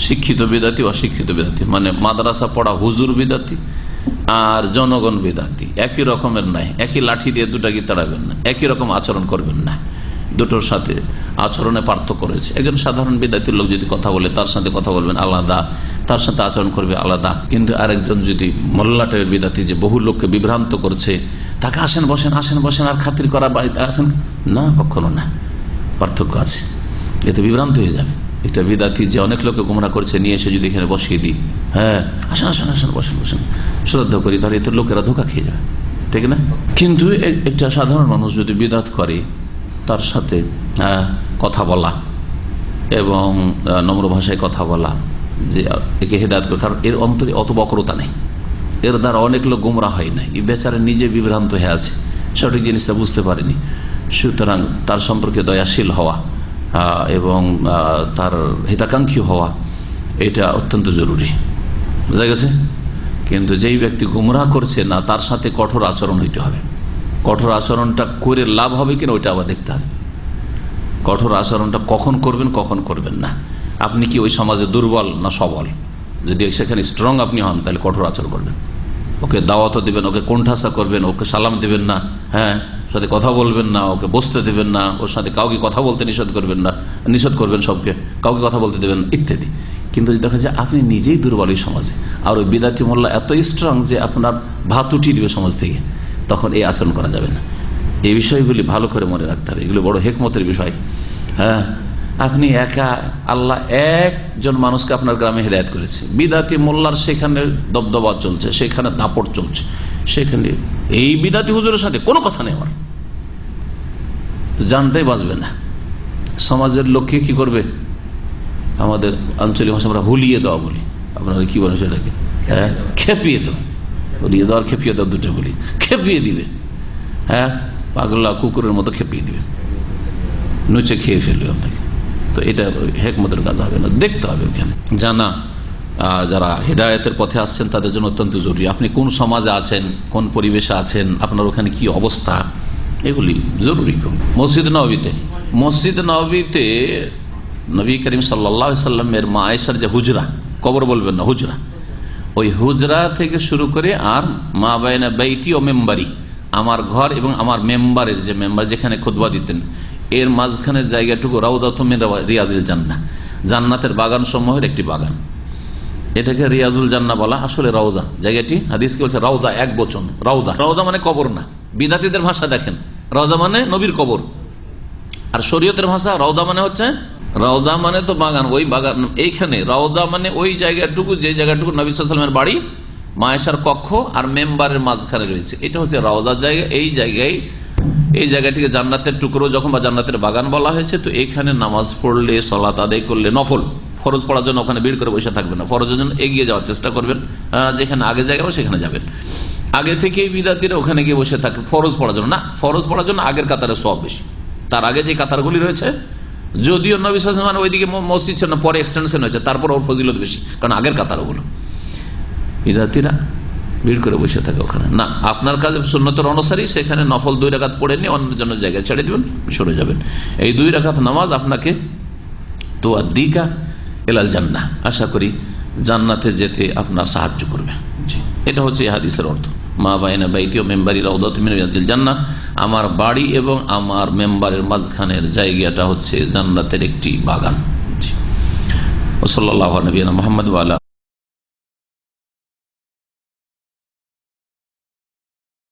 শিক্ষিত বিদাতী, অশিক্ষিত বিদাতী, মানে মাদ্রাসা পড়া হুজুর বিদাতী আর জনগণ বিদাতী একই রকমের নাই, একই লাঠি দিয়ে দুটাকে তাড়াবেন না, একই রকম আচরণ করবেন না, দুটোর সাথে আচরণে পার্থক্য রয়েছে। একজন সাধারণ বিদাতির লোক যদি কথা বলে তার সাথে কথা বলবেন আলাদা, তার সাথে আচরণ করবে আলাদা। কিন্তু আরেকজন যদি মোল্লা টাইপের বিদাতি, যে বহু লোককে বিভ্রান্ত করছে, তাকে আসেন বসেন আর খাতির করা, বাড়িতে আসেন না, কখনো না। পার্থক্য আছে, এতে বিভ্রান্ত হয়ে যাবে। একটা বিদাতি যে অনেক লোককে গুমরা করছে, নিয়ে এসে যদি এখানে বসিয়ে দিই, হ্যাঁ আসেন বসেন শ্রদ্ধা করি, তাহলে এতে লোকেরা ধোঁকা খেয়ে যাবে, ঠিক না? কিন্তু একটা সাধারণ মানুষ যদি বিদাত করে, তার সাথে কথা বলা এবং নম্র ভাষায় কথা বলা, যে একে হেদায়েত করে, কারণ এর অন্তরে অত বক্রতা নেই, এর দ্বারা অনেক লোক গুমরা হয় না, এই বেচারা নিজে বিভ্রান্ত হয়ে আছে, সঠিক জিনিসটা বুঝতে পারেনি। সুতরাং তার সম্পর্কে দয়াশীল হওয়া এবং তার হিতাকাঙ্ক্ষী হওয়া, এটা অত্যন্ত জরুরি, বোঝা গেছে? কিন্তু যেই ব্যক্তি গুমরাহ করছে না, তার সাথে কঠোর আচরণ হইতে হবে। কঠোর আচরণটা করে লাভ হবে কিনা ওইটা আবার দেখতে হবে। কঠোর আচরণটা কখন করবেন, কখন করবেন না। আপনি কি ওই সমাজে দুর্বল না সবল? যদি সেখানে স্ট্রং আপনি হন, তাহলে কঠোর আচরণ করবেন, ওকে দাওয়াতও দিবেন, ওকে কোণঠাসা করবেন, ওকে সালাম দিবেন না, হ্যাঁ সাথে কথা বলবেন না, ওকে বসতে দেবেন না, ওর সাথে কাউকে কথা বলতে নিষেধ করবেন সবকে, কাউকে কথা বলতে দেবেন ইত্যাদি। কিন্তু দেখা যায় আপনি নিজেই দুর্বল এই সমাজে, আর ওই বিদাতি মোল্লা এত স্ট্রং যে আপনার ভাত উঠিয়ে দিবে সমাজ থেকে, তখন এই আচরণ করা যাবে না। এই বিষয়গুলি ভালো করে মনে রাখতে হবে, এগুলো বড় হেকমতের বিষয়। হ্যাঁ, আপনি একা, আল্লাহ একজন মানুষকে আপনার গ্রামে হেদায়েত করেছে, বিদাতি মোল্লার সেখানে দবদবা চলছে, সেখানে দাপট চলছে, সেখানে এই বিদাতি হুজুরের সাথে কোনো কথা নেই, আমার জানটাই বাঁচবে না। সমাজের লোককে কি করবে? আমাদের আঞ্চলিক ভাষা আমরা হুলিয়ে দেওয়া বলি, আপনারা কি বলেন সেটাকে? হ্যাঁ, খেপিয়ে দেওয়া, হুলিয়ে দেওয়া আর খেপিয়ে দেওয়া দুটো বলি। খেপিয়ে দিবে, হ্যাঁ পাগলা কুকুরের মতো খেপিয়ে দিবে, নুচে খেয়ে ফেলবে আপনাকে। তো এটা হেকমতের কাজ হবে না, দেখতে হবে ওখানে জানা। যারা হেদায়েতের পথে আসছেন তাদের জন্য অত্যন্ত জরুরি। আপনি কোন সমাজে আছেন, কোন পরিবেশে আছেন, আপনার ওখানে কি অবস্থা, এগুলি জরুরি। মসজিদ নববীতে নবী করিম সাল্লাল্লাহু আলাইহি সাল্লামের মা আয়েশার যে হুজরা, কবর বলবেন না, হুজরা, ওই হুজরা থেকে শুরু করে আর মা বাইনা বাইতি ও মেম্বারি, আমার ঘর এবং আমার মেম্বারের যে মেম্বার যেখানে খুতবা দিতেন, এর মাঝখানের জায়গাটুকু রাউদাতুম মিন রিয়াজিল জান্নাহ, জান্নাতের বাগান সমূহের একটি বাগান। এটাকে রিয়াজুল জান্নাহ বলা, আসলে রওজা। জায়গাটি হাদিস কি বলছে? রাউদা, এক বচন। রাউদা মানে কবর না। বিদাতীদের ভাষা দেখেন, রাউদা মানে নবীর কবর, আর শরীয়তের ভাষা রাউদা মানে হচ্ছে, রাউদা মানে তো বাগান, ওই বাগান। এইখানে রাউদা মানে ওই জায়গাটুকু, যে জায়গাটুকু নবী সাল্লাল্লাহু আলাইহি ওয়াসাল্লামের বাড়ি, মা আয়েশার কক্ষ আর মেম্বারের মাঝখানে রয়েছে, এটা হচ্ছে রাউজার জায়গা। এই জায়গাটিকে জান্নাতের টুকরো যখন বা জান্নাতের বাগান বলা হয়েছে। তো এখানে নামাজ পড়লে, সালাত আদায় করলে, নফল ফরজ পড়ার জন্য ওখানে ভিড় করে বসে থাকবেন না, ফরজের জন্য এগিয়ে যাওয়ার চেষ্টা করবেন, যেখানে আগে জায়গা সেখানে যাবেন। আগে থেকে বিদাতিরা ওখানে গিয়ে বসে থাকবে ফরজ পড়ার জন্য না, ফরজ পড়ার জন্য আগের কাতারে সওয়াব বেশি। তার আগে যে কাতারগুলি রয়েছে, যদিও নবী সাল্লাল্লাহু আলাইহি ওয়াসাল্লাম ওইদিকে মসজিদ ছিল না, পরে এক্সটেনশন হয়েছে, তারপর ওর ফজিলত বেশি, কারণ আগের কাতার ওগুলো। বিদাতিরা ভিড় করে বসে থাকে ওখানে না, আপনার কাছে সুন্নতের অনুসারী সেখানে নফল 2 রাকাত পড়ে নিয়ে অন্য জন্য জায়গায় ছেড়ে দিবেন, সরে যাবেন। এই 2 রাকাত নামাজ আপনাকে তো আদিকা এলাল জান্নাহ, আশা করি জান্নাতে যেতে আপনার সাহায্য করবে। এটা হচ্ছে এই হাদিসের অর্থ। মা বাইনা বাইতি ও মেম্বারি রাউদাতুম মিন রিয়াজিল জান্নাহ, আমার বাড়ি এবং আমার মেম্বারের মাঝখানের জায়গাটা হচ্ছে জান্নাতের একটি বাগান। ওয়া সাল্লাল্লাহু আলা নবিয়িনা মুহাম্মদ ওয়া আলা